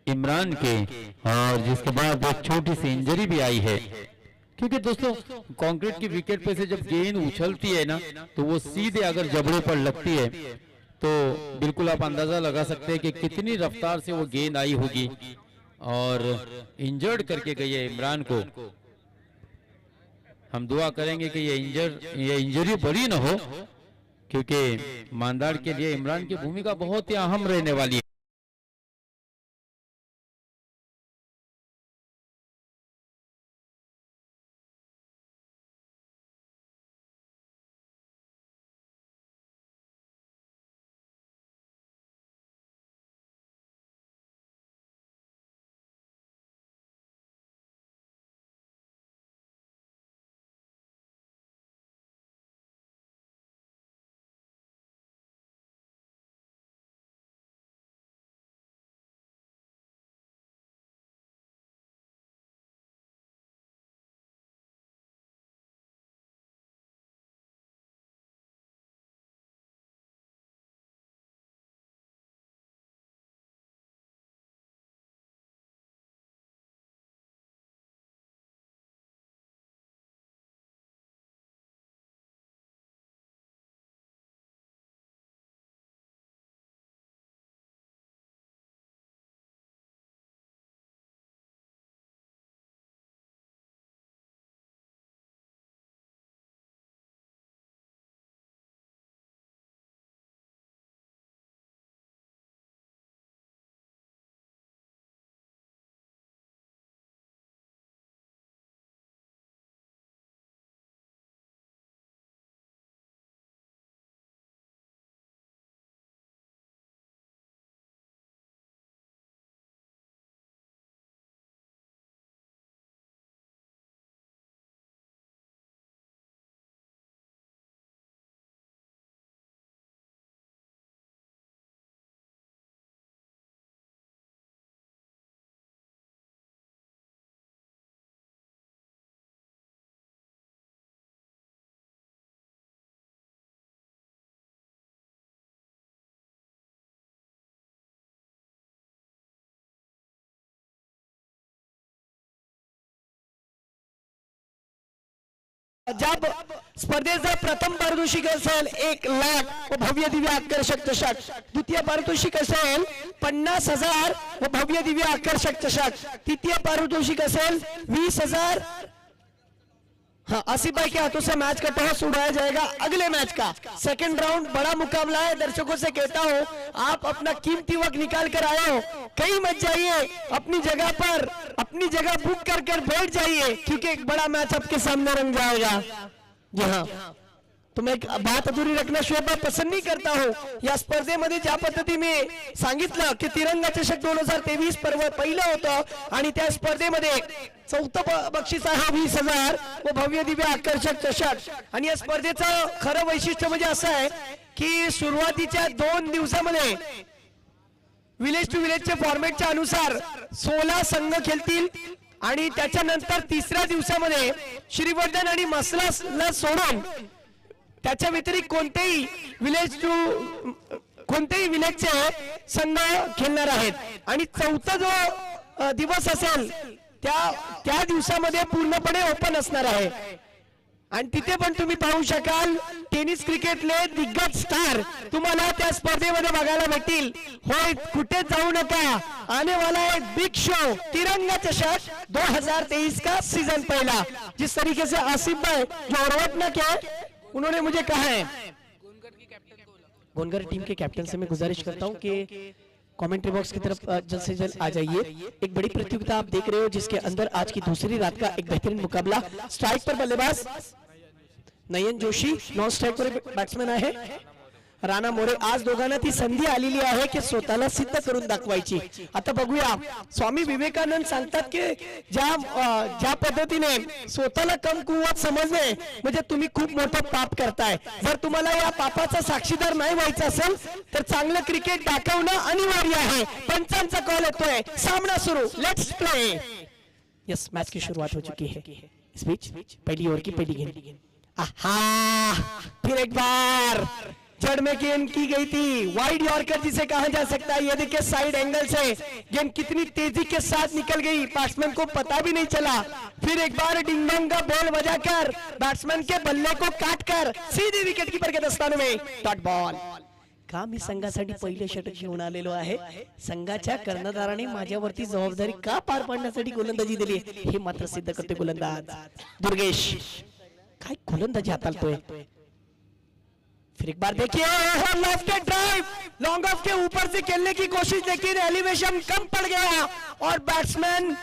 [SPEAKER 3] इमरान के, और जिसके बाद एक छोटी सी इंजरी भी आई है। क्योंकि दोस्तों कंक्रीट की विकेट पे से जब गेंद उछलती है ना, तो वो सीधे अगर जबड़े पर लगती है तो बिल्कुल आप अंदाजा लगा सकते हैं कि कितनी रफ्तार से वो गेंद आई होगी, और इंजर्ड करके गई है इमरान को। हम दुआ करेंगे कि ये इंजरी बड़ी ना हो, क्योंकि मांदाड़ के लिए इमरान की भूमिका बहुत ही अहम रहने वाली है।
[SPEAKER 1] जब स्पर्धेचं प्रथम पारितोषिक असेल 1 लाख व भव्य दिव्य आकर्षक चषक, द्वितीय पारितोषिक असेल 50,000 व भव्य दिव्य आकर्षक चषक, तृतीय पारितोषिक असेल 20,000। हाँ, आसिफ भाई के हाथों से मैच का टॉस उड़ाया जाएगा। अगले मैच का सेकंड राउंड बड़ा मुकाबला है। दर्शकों से कहता हूं, आप अपना कीमती वक्त निकाल कर आए हो, कहीं मत जाइए, अपनी जगह पर अपनी जगह बुक कर बैठ जाइए, क्योंकि एक बड़ा मैच आपके सामने रंग जाएगा। जी हाँ, तो मैं एक बात अधुरी रखना शोभा पसंद नहीं करता हूं। या स्पर्धेमध्ये ज्या पद्धतीने सांगितलं की तिरंगा चषक 2023 पर्व पहिलं होतं आणि त्या स्पर्धेमध्ये चौथं बक्षीस आहे 20,000 व भव्य दिव्य आकर्षक चषक। आणि या स्पर्धेचं खरं वैशिष्ट्य म्हणजे असं आहे की सुरुवातीच्या 2 दिवसामध्ये विलेज टू विलेजच्या फॉर्मॅटच्या अनुसार 16 संघ खेळतील आणि त्याच्यानंतर तिसऱ्या दिवसामध्ये श्रीवर्धन आणि मसलासला सोडून त्याच्या व्यतिरिक्त कोणतेही विलेजचे संघ खेळणार आहेत। आणि चौथा जो दिवस असेल त्या दिवसामध्ये पूर्णपणे ओपन असणार आहे। आणि तिथे पण तुम्ही पाहू शकाल टेनिस क्रिकेटले दिग्गज स्टार तुम्हाला त्या स्पर्धेमध्ये बघायला भेटतील। होय, कुठे जाऊ नका, आने वाला है बिग शो तिरंगा चषक 2023 का सीजन पहला। जिस तरीके से आसिफ भाई जो औरवटना के उन्होंने मुझे कहा है, गोनगर टीम के कैप्टन से मैं गुजारिश करता हूं कि कमेंट्री बॉक्स की तरफ जल्द से जल्द आ जाइए। एक बड़ी प्रतियोगिता आप देख रहे हो, जिसके अंदर आज की दूसरी रात का एक बेहतरीन मुकाबला। स्ट्राइक पर बल्लेबाज नयन जोशी, नॉन स्ट्राइक पर बैट्समैन आए हैं राणा मोरे. आज दोघांना ती संधी आलेली आहे की स्वतःला सिद्ध करून दाखवायची. आता बघूया, स्वामी विवेकानंद सांगतात की ज्या पद्धतीने स्वतःला कमकुवत समजणे म्हणजे तुम्ही खूप मोठं पाप करताय. जर तुम्हाला या पापाचा साक्षीदार नाही व्हायचं असेल तर चांगलं क्रिकेट दाखवणं अनिवार्य आहे. पंचांचा कॉल येतोय, सामना सुरू. Let's play. यस, मैच की शुरुआत हो चुकी है. इस बीच पहली ओवर की पहली गेंद. आहा, फिर एक बार जड़ में गेंद की गई थी. वाइड यॉर्कर जिसे कहा जा सकता है. ये देखिए साइड एंगल से गेंद कितनी तेजी के साथ निकल गई, बैट्समैन को पता भी नहीं चला. फिर एक बार डिंग डोंग का बॉल बजाकर बैट्समैन के बल्ले को काटकर सीधी विकेट कीपर के दस्ताने में डॉट बॉल. का मी संघासाठी पहिले षटक घेऊन आलेलो आहे. संघाच्या कर्णधाराने माझ्यावरती जबाबदारी का पार पाडण्यासाठी गोलंदाजी दिली हे मात्र सिद्ध करते गोलंदाज दुर्गेश. काय गोलंदाजी हाताळतोय. फिर एक बार देखिए लेफ्ट ड्राइव, लॉन्ग ऑफ के ऊपर से खेलने की कोशिश लेकिन एलिवेशन कम पड़ गया और बैट्समैन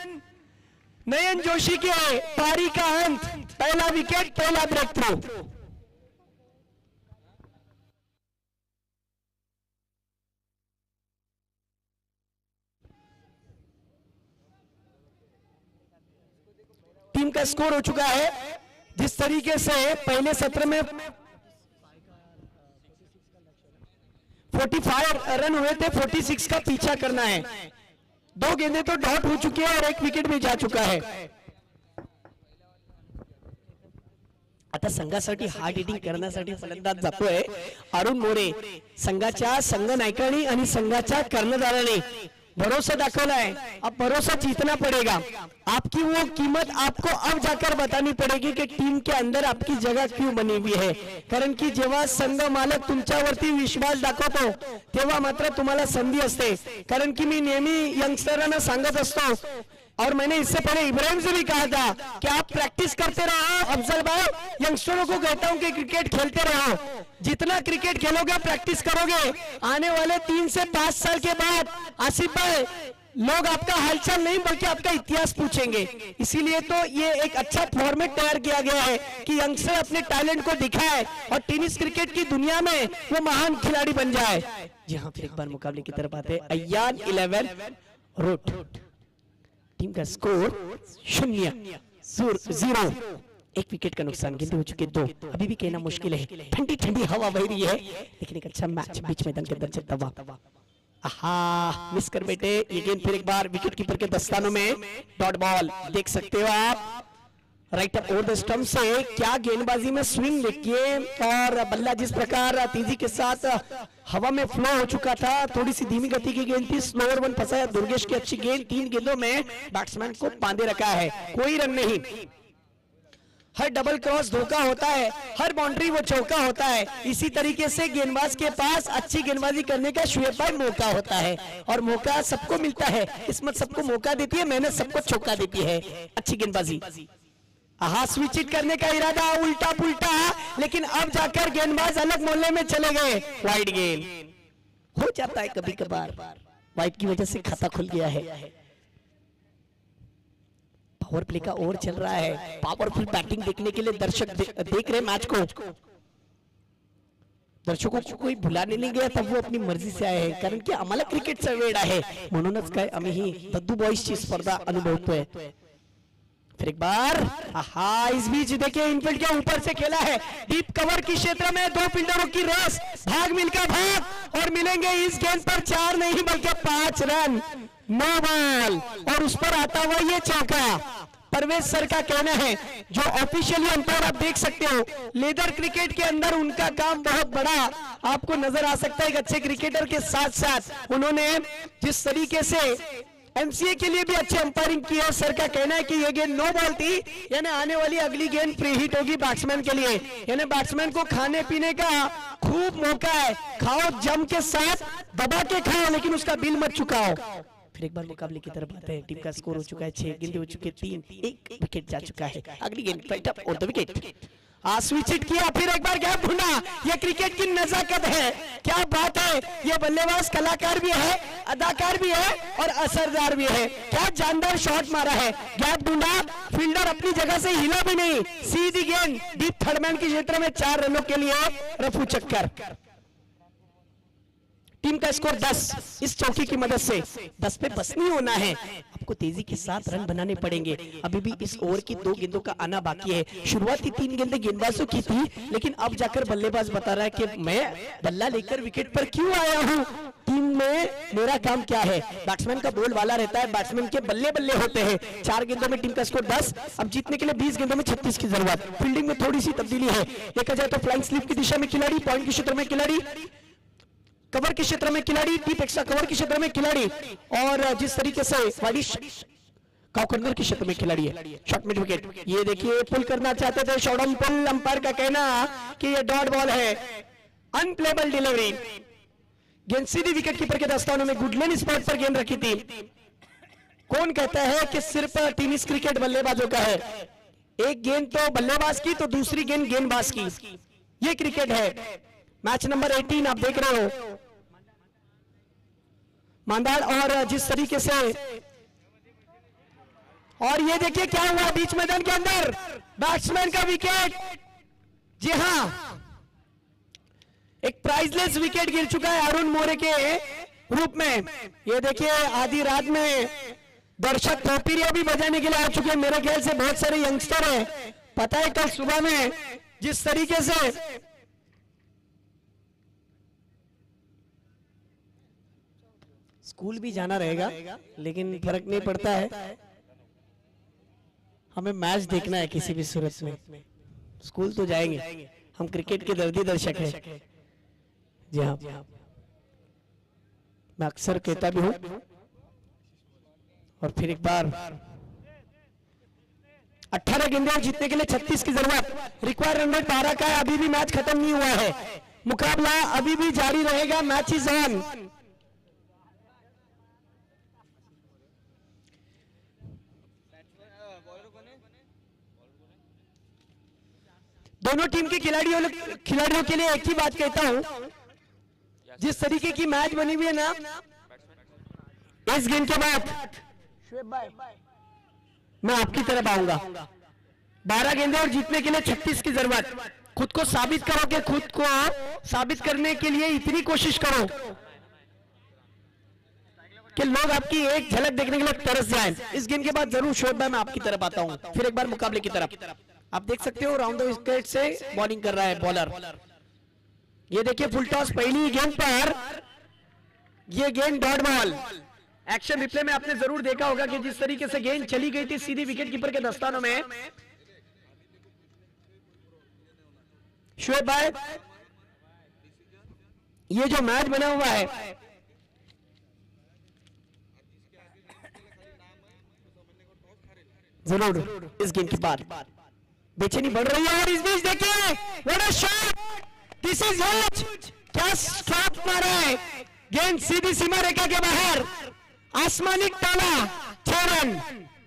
[SPEAKER 1] नयन जोशी के पारी का अंत. पहला विकेट, पहला ब्रेक थ्रू. टीम का स्कोर हो चुका है. जिस तरीके से पहले सत्र में 45 रन हुए थे, 46 का पीछा करना है. 2 गेंदें तो डॉट हो चुकी है और 1 विकेट भी जा चुका है. आता संघासाठी हार्ड हिटिंग करण्यासाठी फलंदाज जातोय अरुण मोरे. संघाच्या संघ नायकांनी आणि संघाच्या कर्णधाराने भरोसा दाखवला है. अब भरोसा जीतना पड़ेगा. आपकी वो कीमत आपको अब जाकर बतानी पड़ेगी कि टीम के अंदर आपकी जगह क्यों बनी हुई है. कारण की जेव्हा संघ मालक तुमच्यावरती विश्वास दाखवतो तेव्हा मात्र तुम्हाला संधी असते. कारण की मी नेहमी यंगस्टरांना सांगत असतो और मैंने इससे पहले इब्राहिम से भी कहा था कि आप प्रैक्टिस करते रहो. अफजल भाई, यंगस्टरों को कहता हूं कि क्रिकेट खेलते रहो. जितना क्रिकेट खेलोगे, प्रैक्टिस करोगे, आने वाले 3 से 5 साल के बाद आसिफ भाई लोग आपका हालचाल नहीं बल्कि आपका इतिहास पूछेंगे. इसीलिए तो ये एक अच्छा फॉर्मेट तैयार किया गया है कि यंगस्टर अपने टैलेंट को दिखाए और टेनिस क्रिकेट की दुनिया में वो महान खिलाड़ी बन जाए. जी हाँ, फिर एक बार मुकाबले की तरफ आते हैं. अय्यान 11 रूट. टीम का स्कोर 0-0. 1 विकेट का नुकसान. गेंदें हो चुके 2. अभी भी कहना मुश्किल है. ठंडी ठंडी हवा बह रही है लेकिन एक अच्छा मैच बीच मैदान के अंदर चलता हुआ. आहा, मिस कर बेटे. ये गेंद फिर एक बार विकेट कीपर के दस्तानों में डॉट बॉल. देख सकते हो आप right up over the stump से क्या गेंदबाजी में स्विंग देखिए और बल्ला जिस प्रकार तेजी के साथ हवा में फ्लो हो चुका था. थोड़ी सी धीमी गति की गेंद थी. स्लोअर वन फंसाया दुर्गेश की अच्छी गेंद. 3 गेंदों में बैट्समैन को बांधे रखा है. कोई रन नहीं. हर डबल क्रॉस धोखा होता है, हर बाउंड्री वो चौका होता है. इसी तरीके से गेंदबाज के पास अच्छी गेंदबाजी करने का शुएब भाई मौका होता है और मौका सबको मिलता है. किस्मत सबको मौका देती है, मेहनत सबको चौका देती है. अच्छी गेंदबाजी. हाँ, स्विच इट करने का इरादा उल्टा पुल्टा, लेकिन अब जाकर गेंदबाज अलग मोहल्ले में चले गए. वाइड गेंद हो जाता है कभी कभार. वाइड की वजह से खाता खुल गया है. पावर प्ले का ओवर चल रहा है. पावरफुल बैटिंग देखने के लिए दर्शक देख रहे मैच को. दर्शकों को कोई बुलाने नहीं गया, तब वो अपनी मर्जी से आए हैं. कारण की आम्हाला क्रिकेटचा वेळ आहे म्हणूनच काय आम्ही ही दद्दू बॉयजची स्पर्धा अनुभवतोय. फिर एक बार आहा, इस बीच देखिए इनफील्ड के ऊपर से खेला है. डीप कवर की क्षेत्र में 2 फील्डरों की रेस. भाग मिलकर भाग और मिलेंगे इस गेंद पर 4 नहीं बल्कि 5 रन. 9 बॉल और उस पर आता हुआ ये चौका. परवेज सर का कहना है, जो ऑफिशियली अंपायर आप देख सकते हो, लेदर क्रिकेट के अंदर उनका काम बहुत बड़ा आपको नजर आ सकता है. एक अच्छे क्रिकेटर के साथ साथ उन्होंने जिस तरीके से एमसीए के लिए भी अच्छी अंपायरिंग की है. सर का कहना है कि ये गेंद 9 बॉल थी, यानी आने वाली अगली गेंद फ्री हिट होगी बैट्समैन के लिए. यानी बैट्समैन को खाने पीने का खूब मौका है. खाओ, जम के साथ दबा के खाओ, लेकिन उसका बिल मत चुकाओ. फिर एक बार मुकाबले की तरफ आते हैं. टीम का स्कोर हो चुका है 6. गेंदें हो चुकी 3. 1 विकेट जा चुका है. अगली गेंद राइट अप और द विकेट. स्विच हिट किया, फिर एक बार गैप ढूंढा. ये क्रिकेट की नजाकत है. क्या बात है. ये बल्लेबाज कलाकार भी है, अदाकार भी है और असरदार भी है. क्या जानदार शॉट मारा है. गैप ढूंढा, फील्डर अपनी जगह से हिला भी नहीं. सीधी गेंद डीप थर्ड मैन के क्षेत्र में 4 रनों के लिए रफू चक्कर. टीम का स्कोर 10। इस चौकी की मदद से 10 पे बस नहीं होना है, आपको तेजी के साथ रन बनाने पड़ेंगे। अभी भी इस ओवर की 2 गेंदों का आना बाकी है। शुरुआती 3 गेंदें गेंदबाजों की थी, लेकिन अब जाकर बल्लेबाज बता रहा है कि मैं बल्ला लेकर विकेट पर क्यों आया हूं, टीम में मेरा काम क्या है। बैट्समैन का बोल वाला रहता है, बैट्समैन के बल्ले बल्ले होते हैं। 4 गेंदों में टीम का स्कोर 10। अब जीतने के लिए 20 गेंदों में 36 की जरूरत। फील्डिंग में थोड़ी सी तब्दीली है। देखा जाए तो फ्लाइंग स्लिप की दिशा में खिलाड़ी, पॉइंट के क्षेत्र में खिलाड़ी, कवर के क्षेत्र में खिलाड़ी, डीप एक्स्ट्रा कवर के क्षेत्र में खिलाड़ी, और जिस तरीके से काउ कॉर्नर के क्षेत्र में खिलाड़ी है। शॉट मिड विकेट, ये देखिए पुल करना चाहते थे, शॉट ऑन पुल। अंपायर का कहना कि ये डॉट बॉल है, अनप्लेबल डिलीवरी। गेंद सीधी विकेट कीपर के दस्तानों में गुडलैंड स्पॉट पर गेंद रखी थी। कौन कहता है कि सिर्फ टेनिस क्रिकेट बल्लेबाजों का है? एक गेंद तो बल्लेबाज की तो दूसरी गेंद गेंदबाज की, ये क्रिकेट है। मैच नंबर 18 आप देख रहे हो, मांदाड़, और जिस तरीके से, और ये देखिए क्या हुआ बीच मैदान के अंदर, बैट्समैन का विकेट। जी हां, एक प्राइजलेस विकेट गिर चुका है अरुण मोरे के रूप में। ये देखिए आधी रात में दर्शक पोपीरिया भी बजाने के लिए आ चुके हैं। मेरे ख्याल से बहुत सारे यंगस्टर हैं। पता है कल सुबह में जिस तरीके से स्कूल भी जाना रहेगा, लेकिन फर्क नहीं पड़ता है, हमें मैच देखना है किसी भी सूरत में। स्कूल तो जाएंगे, हम क्रिकेट के दर्दी दर्शक हैं। जी हाँ, मैं अक्सर कहता भी हूं, और फिर एक बार 18 गेंदें जीतने के लिए 36 की जरूरत। रिक्वायर्ड रन रेट 12 का है। अभी भी मैच खत्म नहीं हुआ है, मुकाबला अभी भी जारी रहेगा। Match is on. दोनों टीम के खिलाड़ियों के लिए एक ही बात कहता हूं, जिस तरीके की मैच बनी हुई है ना, इस गेंद के बाद शुएब भाई मैं आपकी तरफ आऊंगा। 12 गेंदें और जीतने के लिए 36 की जरूरत। खुद को साबित करो, कि खुद को साबित करने के लिए इतनी कोशिश करो कि लोग आपकी एक झलक देखने के लिए तरस जाएं। इस गेंद के बाद जरूर शुएब भाई मैं आपकी तरफ आता हूं। फिर एक बार मुकाबले की तरफ आप देख सकते हो, राउंड द विकेट से बॉलिंग कर रहा है बॉलर। ये देखिए फुल टॉस, पहली गेंद पर ये गेंद डॉट बॉल। एक्शन रिप्ले में आपने जरूर देखा होगा कि जिस तरीके से गेंद चली गई थी सीधी विकेट कीपर के दस्तानों में। शुएब भाई, ये जो मैच बना हुआ है, जरूर इस गेंद के बाद बेचैनी बढ़ रही है। और इस बीच देखिए what a shot, this is huge. क्या स्ट्रोक मारा है, गेंद सीधी सीमा रेखा के बाहर, आसमानी ताला, 6 रन,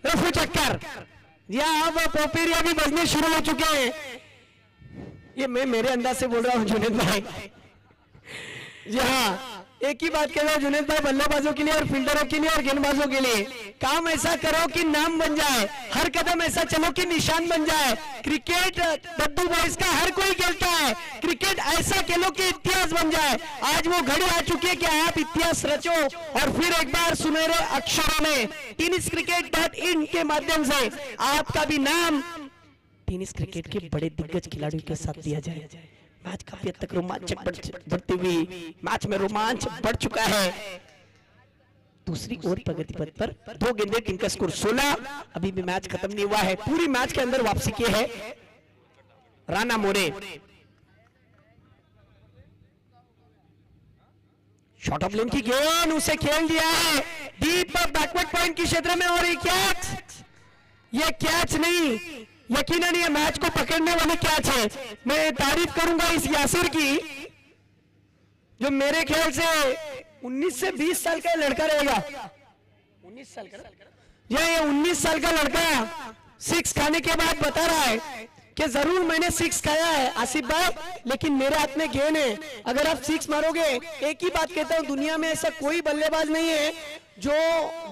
[SPEAKER 1] रफू चक्कर। या अब पोपीरिया भी बजने शुरू हो चुके हैं। ये मैं मेरे अंदाज से बोल रहा हूं जुनेद भाई। जी हाँ, एक ही बात कह रहा हूं जुनेद भाई, बल्लेबाजों के लिए और फील्डरों के लिए और गेंदबाजों के लिए, काम ऐसा करो कि नाम बन जाए, हर कदम ऐसा चलो कि निशान बन जाए। क्रिकेट दद्दू बॉयज का हर कोई खेलता है, क्रिकेट ऐसा खेलो कि इतिहास बन जाए। आज वो घड़ी आ चुकी है कि आप इतिहास रचो, और फिर एक बार सुनहरे अक्षरों में tenniscricket.in के माध्यम से आपका भी नाम टेनिस क्रिकेट के बड़े दिग्गज खिलाड़ियों के साथ दिया जाए। मैच काफी हद तक रोमांचक बढ़ती हुई, मैच में रोमांच बढ़ चुका है। दूसरी ओर प्रगति पथ पर 2 गेंदें, टीम का स्कोर 16। अभी भी मैच खत्म नहीं हुआ है। पूरी मैच के अंदर वापसी की है राणा मोरे। शॉट ऑफ लेन की गेंद, उसे खेल दिया है डीप बैकवर्ड पॉइंट के क्षेत्र में, और ये कैच नहीं, यकीनन ये मैच को पकड़ने वाले कैच है। मैं तारीफ करूंगा इस यासिर की, जो मेरे ख्याल से 19 से 20 साल का लड़का रहेगा। 19 साल का, ये 19 साल का लड़का 6 खाने के बाद बता रहा है कि जरूर मैंने 6 खाया है आसिफ भाई, लेकिन मेरे हाथ में गेंद है। अगर आप 6 मारोगे, एक ही बात कहता हूं, दुनिया में ऐसा कोई बल्लेबाज नहीं है जो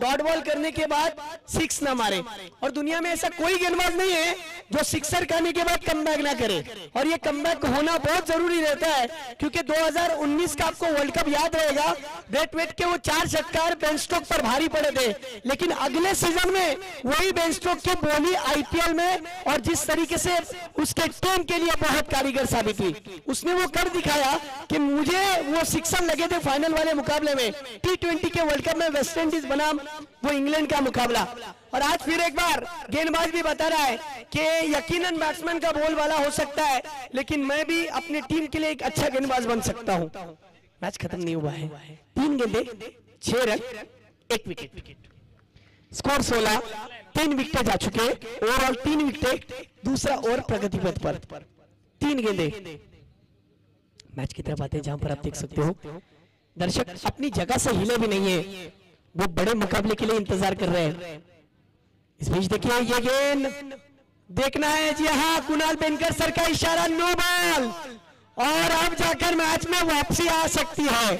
[SPEAKER 1] डॉट बॉल करने के बाद 6 ना मारे, और दुनिया में ऐसा कोई गेंदबाज नहीं है जो सिक्सर करने के बाद कमबैक ना करे, और ये कमबैक होना बहुत जरूरी रहता है, क्योंकि 2019 का आपको वर्ल्ड कप याद रहेगा, ब्रैट वेट के वो 4 षटकार बेन स्टोक पर भारी पड़े थे, लेकिन अगले सीजन में वही बेन स्टोक की बोली आईपीएल में, और जिस तरीके से उसके टीम के लिए बहुत कारीगर साबित हुई, उसने वो कर दिखाया कि मुझे वो सिक्सर लगे थे फाइनल वाले मुकाबले में, T20 के वर्ल्ड कप में वेस्ट इंडीज बनाम वो इंग्लैंड का मुकाबला। और आज फिर एक बार गेंदबाज भी बता रहा है कि यकीनन बैट्समैन का बोल वाला हो सकता है, लेकिन मैं भी अपनी टीम के लिए एक अच्छा गेंदबाज बन सकता हूं। मैच खत्म नहीं हुआ है, 3 गेंदे 6 रन 1 विकेट, स्कोर 16, 3 विकेट जा चुके, ओवरऑल 3 विकेट, दूसरा ओवर प्रगति पथ पर, 3 गेंदे। मैच की तरफ आते हैं जहां पर आप देख सकते हो दर्शक अपनी जगह से हिले भी नहीं है, वो बड़े मुकाबले के लिए इंतजार कर रहे हैं। इस बीच देखिए ये गेंद देखना है, जी हाँ, कुणाल बेनकर सर का इशारा, नो बॉल, और अब जाकर मैच में वापसी आ सकती है।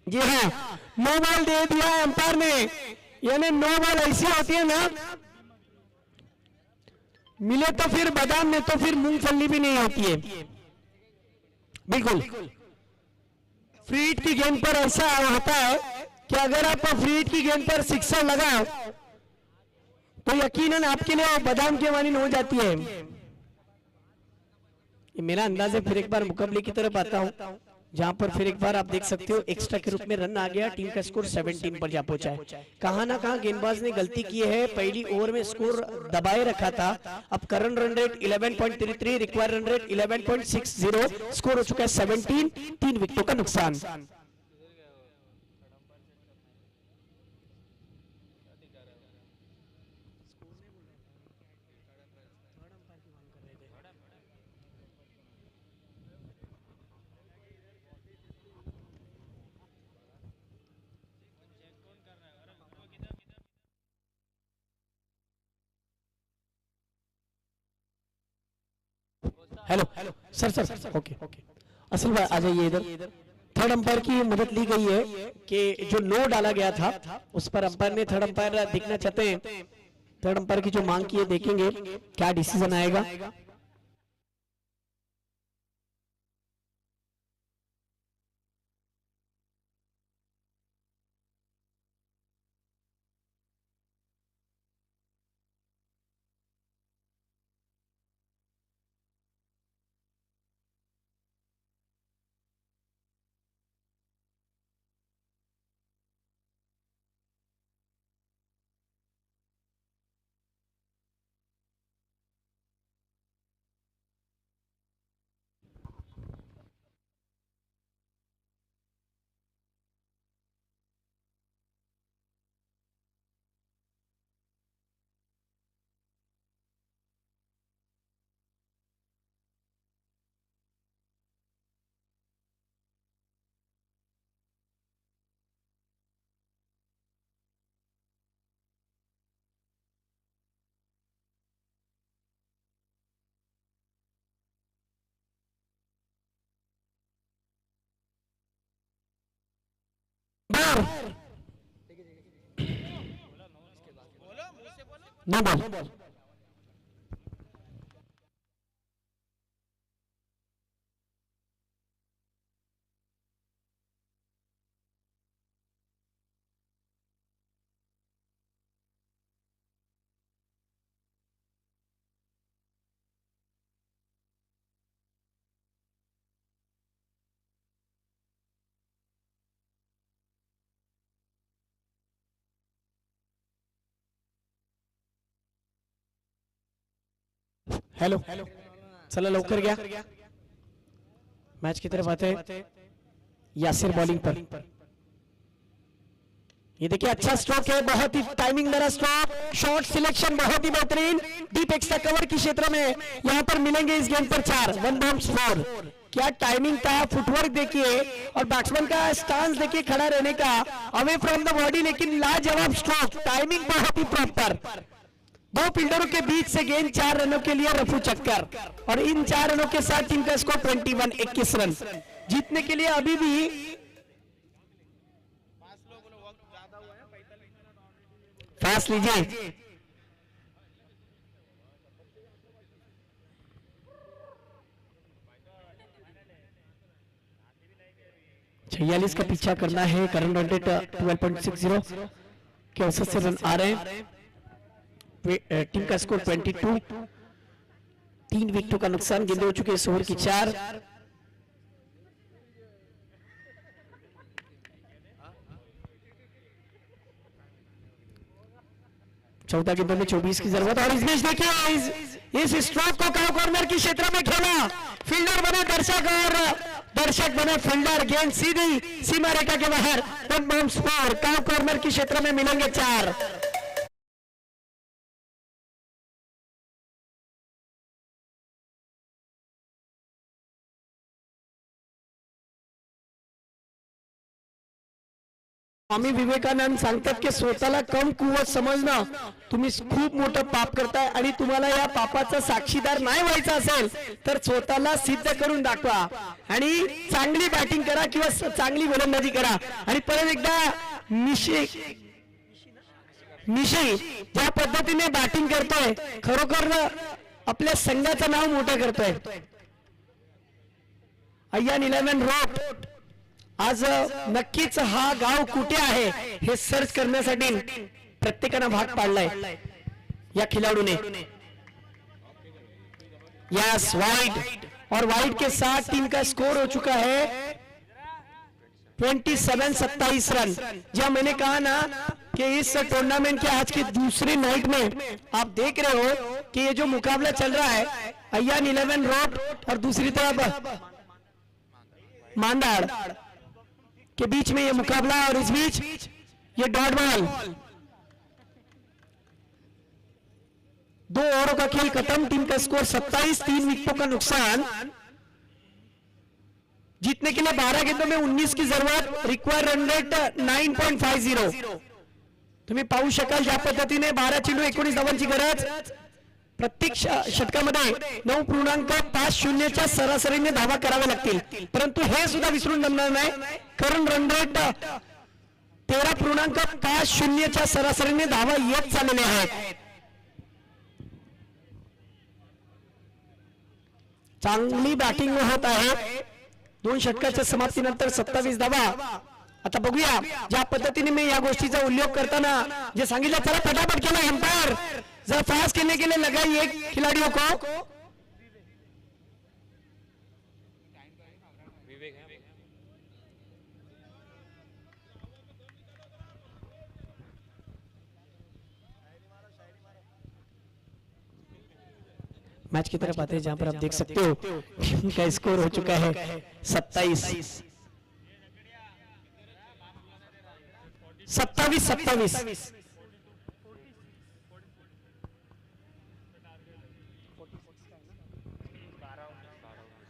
[SPEAKER 1] जी हाँ, नो बॉल दे दिया है अंपायर ने, यानी नो बॉल ऐसी होती है ना, मिले तो फिर बादाम में तो फिर मूंगफली भी नहीं होती है। बिल्कुल फ्री हिट की गेंद पर ऐसा होता है कि अगर आप फ्री हिट की गेंद पर सिक्सर लगाओ तो यकीनन आपके लिए बादाम की मानी हो जाती है। ये मेरा अंदाज है। फिर एक बार मुकाबले की तरफ आता हूं जहां पर फिर एक बार आप देख सकते हो एक्स्ट्रा के रूप में रन आ गया, टीम का स्कोर 17 पर जा पहुंचा है। कहां ना कहां गेंदबाज ने गलती की है, पहली ओवर में स्कोर दबाए रखा था। अब current run rate 11.33, required run rate 11.60, score हो चुका है 17, 3 विकेटों का नुकसान। हेलो सर सर ओके असल बात आ जाइए इधर। थर्ड अंपायर की मदद ली गई है कि जो नो डाला गया था उस पर अंपायर ने, थर्ड अंपायर देखना चाहते हैं, थर्ड अंपायर की जो मांग की है, देखेंगे क्या डिसीजन आएगा। No ball. हेलो चला लवकर गया। मैच की तरफ आते हैं, यासिर बॉलिंग पर। ये देखिए अच्छा स्ट्रोक है, बहुत ही टाइमिंग मेरा स्ट्रोक, शॉट सिलेक्शन बहुत ही बेहतरीन, डीप एक्स्ट्रा कवर की क्षेत्र में यहां पर मिलेंगे इस गेंद पर 4, 1 बाउंस 4। क्या टाइमिंग था, फुटवर्क देखिए, और बैट्समैन का स्टांस देखिए खड़ा रहने का, अवे फ्रॉम द बॉडी, लेकिन लाजवाब स्ट्रोक, टाइमिंग बहुत ही प्रॉपर। 2 फील्डरों के बीच से गेंद 4 रनों के लिए रफू चक्कर, और इन 4 रनों के साथ टीम का स्कोर 21, 21 रन। जीतने के लिए अभी भी फास्ट लीजिए। 46 का पीछा करना है। करंट रन रेट 12.60 के औसत से रन आ रहे हैं। टीम का स्कोर 22। 3 विकेटों का नुकसान। गेंदे हो चुके हैं इस ओवर की 4। चौथा गेंदों में 24 की जरूरत। और इस बीच देखिए इस स्ट्रोक को काउ कॉर्नर की क्षेत्र में खेला। फील्डर बने दर्शक और दर्शक बने फील्डर। गेंद सीधी सीमा रेखा के बाहर। One bound score. Cow corner की क्षेत्र में मिलेंगे 4। स्वामी विवेकानंद सांगतात की स्वतःला कम कुवत समजणं तुम्ही खूप मोठं पाप करताय आणि तुम्हाला या पापाचा साक्षीदार नाही व्हायचा असेल तर स्वतःला सिद्ध करून दाखवा आणि चांगली बॅटिंग करा किंवा चांगली गोलंदाजी करा। आणि परत एकदा निशी ज्या पद्धतीने बॅटिंग करतोय खरोखर आपल्या संघाचं नाव मोठं करतोय। अय्यान 11 रोड आज नक्कीच हा गाव कुठे आहे हे सर्च करण्यासाठी प्रत्येकाने भाग पाडलाय या खिलाडूने। यस वाइड और वाइड के साथ टीम का स्कोर हो चुका है 27-27 रन। जब मैंने कहा ना कि इस टूर्नामेंट के आज की दूसरी नाइट में आप देख रहे हो कि ये जो मुकाबला चल रहा है अय्यान 11 रोड और दूसरी तरफ मांदाड़ के बीच में ये मुकाबला और इस बीच ये डॉट बॉल। 2 ओवरों का खेल खत्म। टीम का स्कोर 27। 3 विकेटों का नुकसान। जीतने के लिए 12 गेंदों में 19 की जरूरत। Require run rate 9.50। तुम्ही पाहू शकाल ज्या पद्धतीने 12 चेंडू 19 धावांची गरज। प्रत्येक षटकामध्ये 9.50च्या सरासरीने धावा कराव्या लागतील परंतु हे सुद्धा विसरून जमणार नाही कारण रन रेट 13.50च्या सरासरीने धावा येत चाललेल्या आहेत। चांगली बॅटिंग होत आहे। 2 षटकाच्या समाप्तीनंतर 27 धावा। आता बघूया ज्या पद्धतीने मी या गोष्टीचा उल्लेख करताना जे सांगितलं चला फटाफट केला अंपायर जरा फास्ट खेलने के लिए लगाई एक खिलाड़ियों को। मैच की तरफ आते हैं जहां पर आप देख सकते हो टीम का स्कोर हो चुका है 27। 27।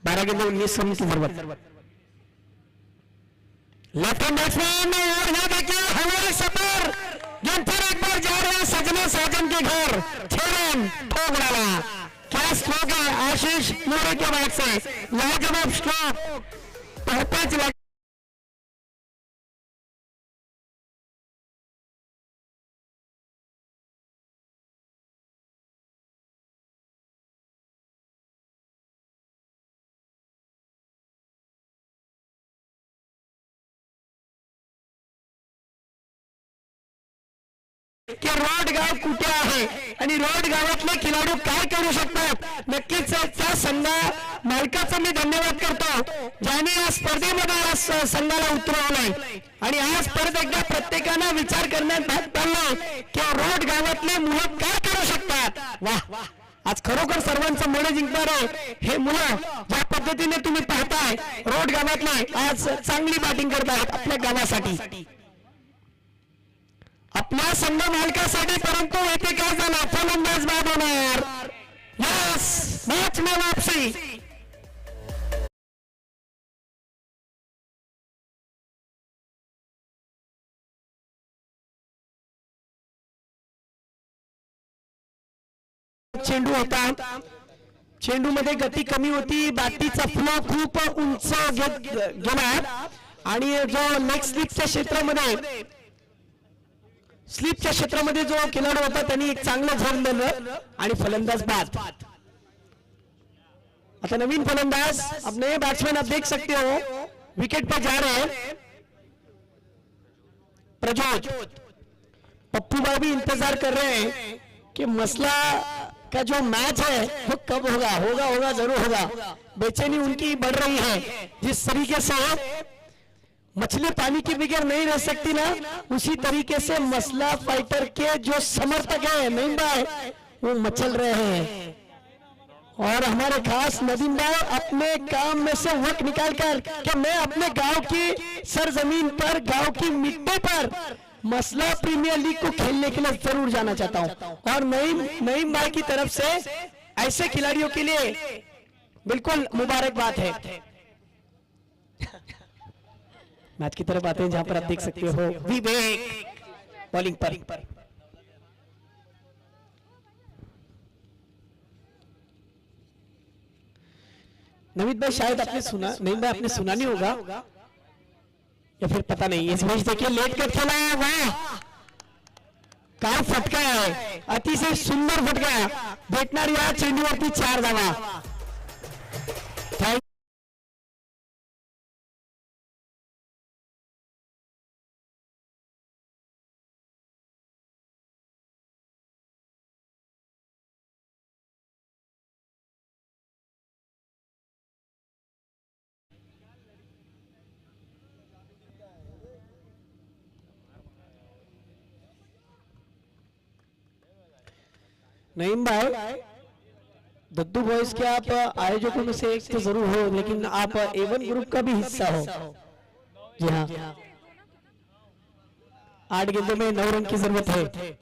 [SPEAKER 1] 12 गेंदों 19 रन की जरूरत। लेफ्ट हैंड बैट्समैन और यहाँ देखिए हमारे सफर गेंद फिर एक बार जा रहे हैं सजना साजन के घर। 6 रन ठोक डाला। क्या स्ट्रोक है आशीष मोरे के बैट से। लाजवाब स्ट्रोक। 5 लाख की रोड गाव कुठे आहे आणि रोड गावातले खिलाडू काय करू शकतात नक्कीच त्या संघा मालकाचा मी धन्यवाद करतो ज्याने या स्पर्धेमध्ये या संघाला उतरवलंय आणि आज परत एकदा प्रत्येकाने विचार करण्यात भाग पाडलाय की रोड गावातले मुलं काय करू शकतात। वाह आज खरोखर सर्वांचं मन जिंकणारे हे मुलं ज्या पद्धतीने तुम्ही पाहताय रोड गावातले आज चांगली बॅटिंग करतात आपल्या गावासाठी आपल्या संघ मालकासाठी परंतु येथे काय झालं फलंदाज बाद होणार। यस मॅच में वापसी। चेंडू होता चेंडू मध्ये गती कमी होती बॅटीचा फ्लो खूप उंच गेला आणि जो लेग स्लिपच्या क्षेत्रामध्ये स्लिपच्या क्षेत्रामध्ये जो खेळाडू होता त्यांनी एक चांगलं झोन दिलं आणि फलंदाज बाद. आता नवीन फलंदाज अपने बैट्समैन आप देख सकते हो विकेट पर जा रहे हैं. प्रजोत पप्पू भाई भी इंतजार कर रहे हैं कि मसला का जो मैच है वो कब होगा. होगा होगा जरूर होगा. बेचैनी उनकी बढ़ रही है. जिस तरीके से मछली पानी के बगैर नहीं रह सकती ना, उसी तरीके से मसला फाइटर के जो समर्थक है नईम भाई वो मचल रहे हैं. और हमारे खास नदीम भाई अपने काम में से वक्त निकालकर कि मैं अपने गांव की सरजमीन पर, गांव की मिट्टी पर मसला प्रीमियर लीग को खेलने के लिए जरूर जाना चाहता हूं. और नईम भाई की तरफ से ऐसे खिलाड़ियों के लिए बिल्कुल मुबारकबाद है. मैच की तरफ आते हैं जहां पर आप देख सकते हो विवेक बॉलिंग पर. नवीद भाई शायद आपने सुना, नईम भाई आपने सुना नहीं होगा या फिर पता नहीं. इस मैच देखिए लेट कर खेला है. वाह काय फटका है, अतिशय सुंदर फटका. भेटणार या चेंडूवरती 4 धावा. नईम भाई दद्दू बॉयज के आप आयोजकों में से एक तो जरूर हो, लेकिन आप A1 ग्रुप का भी हिस्सा हो. जी हाँ, 8 गेंदों में 9 रन की जरूरत है.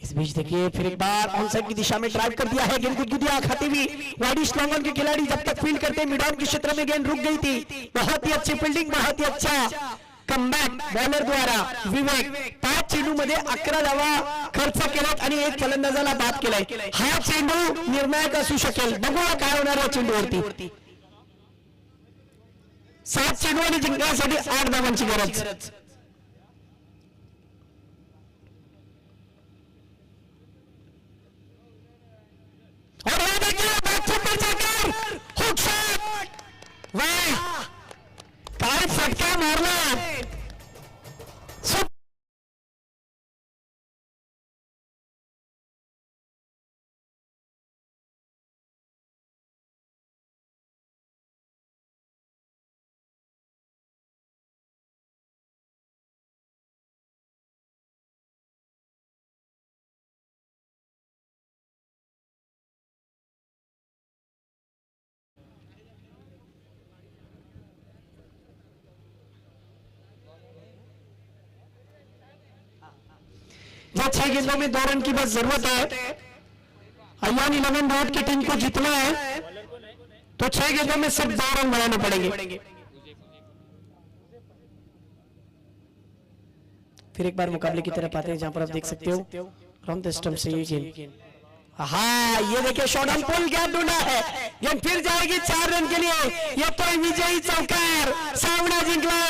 [SPEAKER 1] इस बीच देखिए फिर एक बार ऑन साइड की दिशा में ड्राइव कर दिया है. गेंद गुदगुदिया खाती हुई वाइड स्लॉन्गन के खिलाड़ी जब तक फील्ड करते मिड ऑन के क्षेत्र में गेंद रुक गई थी. बहुत ही अच्छी फील्डिंग, बहुत ही अच्छा कमबॅक बॉलर द्वारा विवेक 5 चेंडूमध्ये 11 धावा खर्च केलात आणि 1 फलंदाजाला बाद केलाय. हा चेंडू निर्णायक असू शकेल. बघूया काय होणार या चेंडूवरती. 7 चेंडू आणि जिंकण्यासाठी 8 धावांची गरज. वाह काय फटका मारला. जो 6 गेंदों में 2 रन की बस जरूरत है. अयान 11 रोड की टीम को जीतना है तो 6 गेंदों में सिर्फ 2 रन बनाने पड़ेंगे. फिर एक बार मुकाबले की तरफ आते हैं जहां पर आप देख सकते हो फ्रॉम द स्टंप से ये गेंद. हाँ ये देखिए शॉट ऑन पुल गैप ढूंढा है. गेंद फिर जाएगी 4 रन के लिए. ये तो विजयी चौकार सामना जिंकला.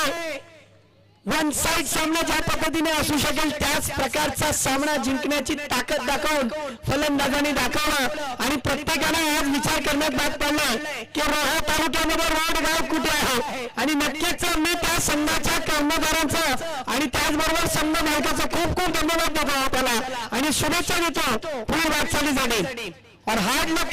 [SPEAKER 1] वन साइड सामना ज्या पद्धतीने असू शकेल त्याच प्रकारचा सामना जिंकण्याची ताकद दाखवून फलंदाजांनी दाखवलं. आणि प्रत्येकाने आज विचार करण्यात भाग पडलाय की रोहा तालुक्यामध्ये रोड गाव कुठे आहे. आणि नक्कीच मी त्या संघाच्या कर्मचाऱ्यांचं आणि त्याचबरोबर संघ मालकाचं खूप खूप धन्यवाद देतो त्याला आणि शुभेच्छा देतो पुढील वाटचालीसाठी. और हार्ड लक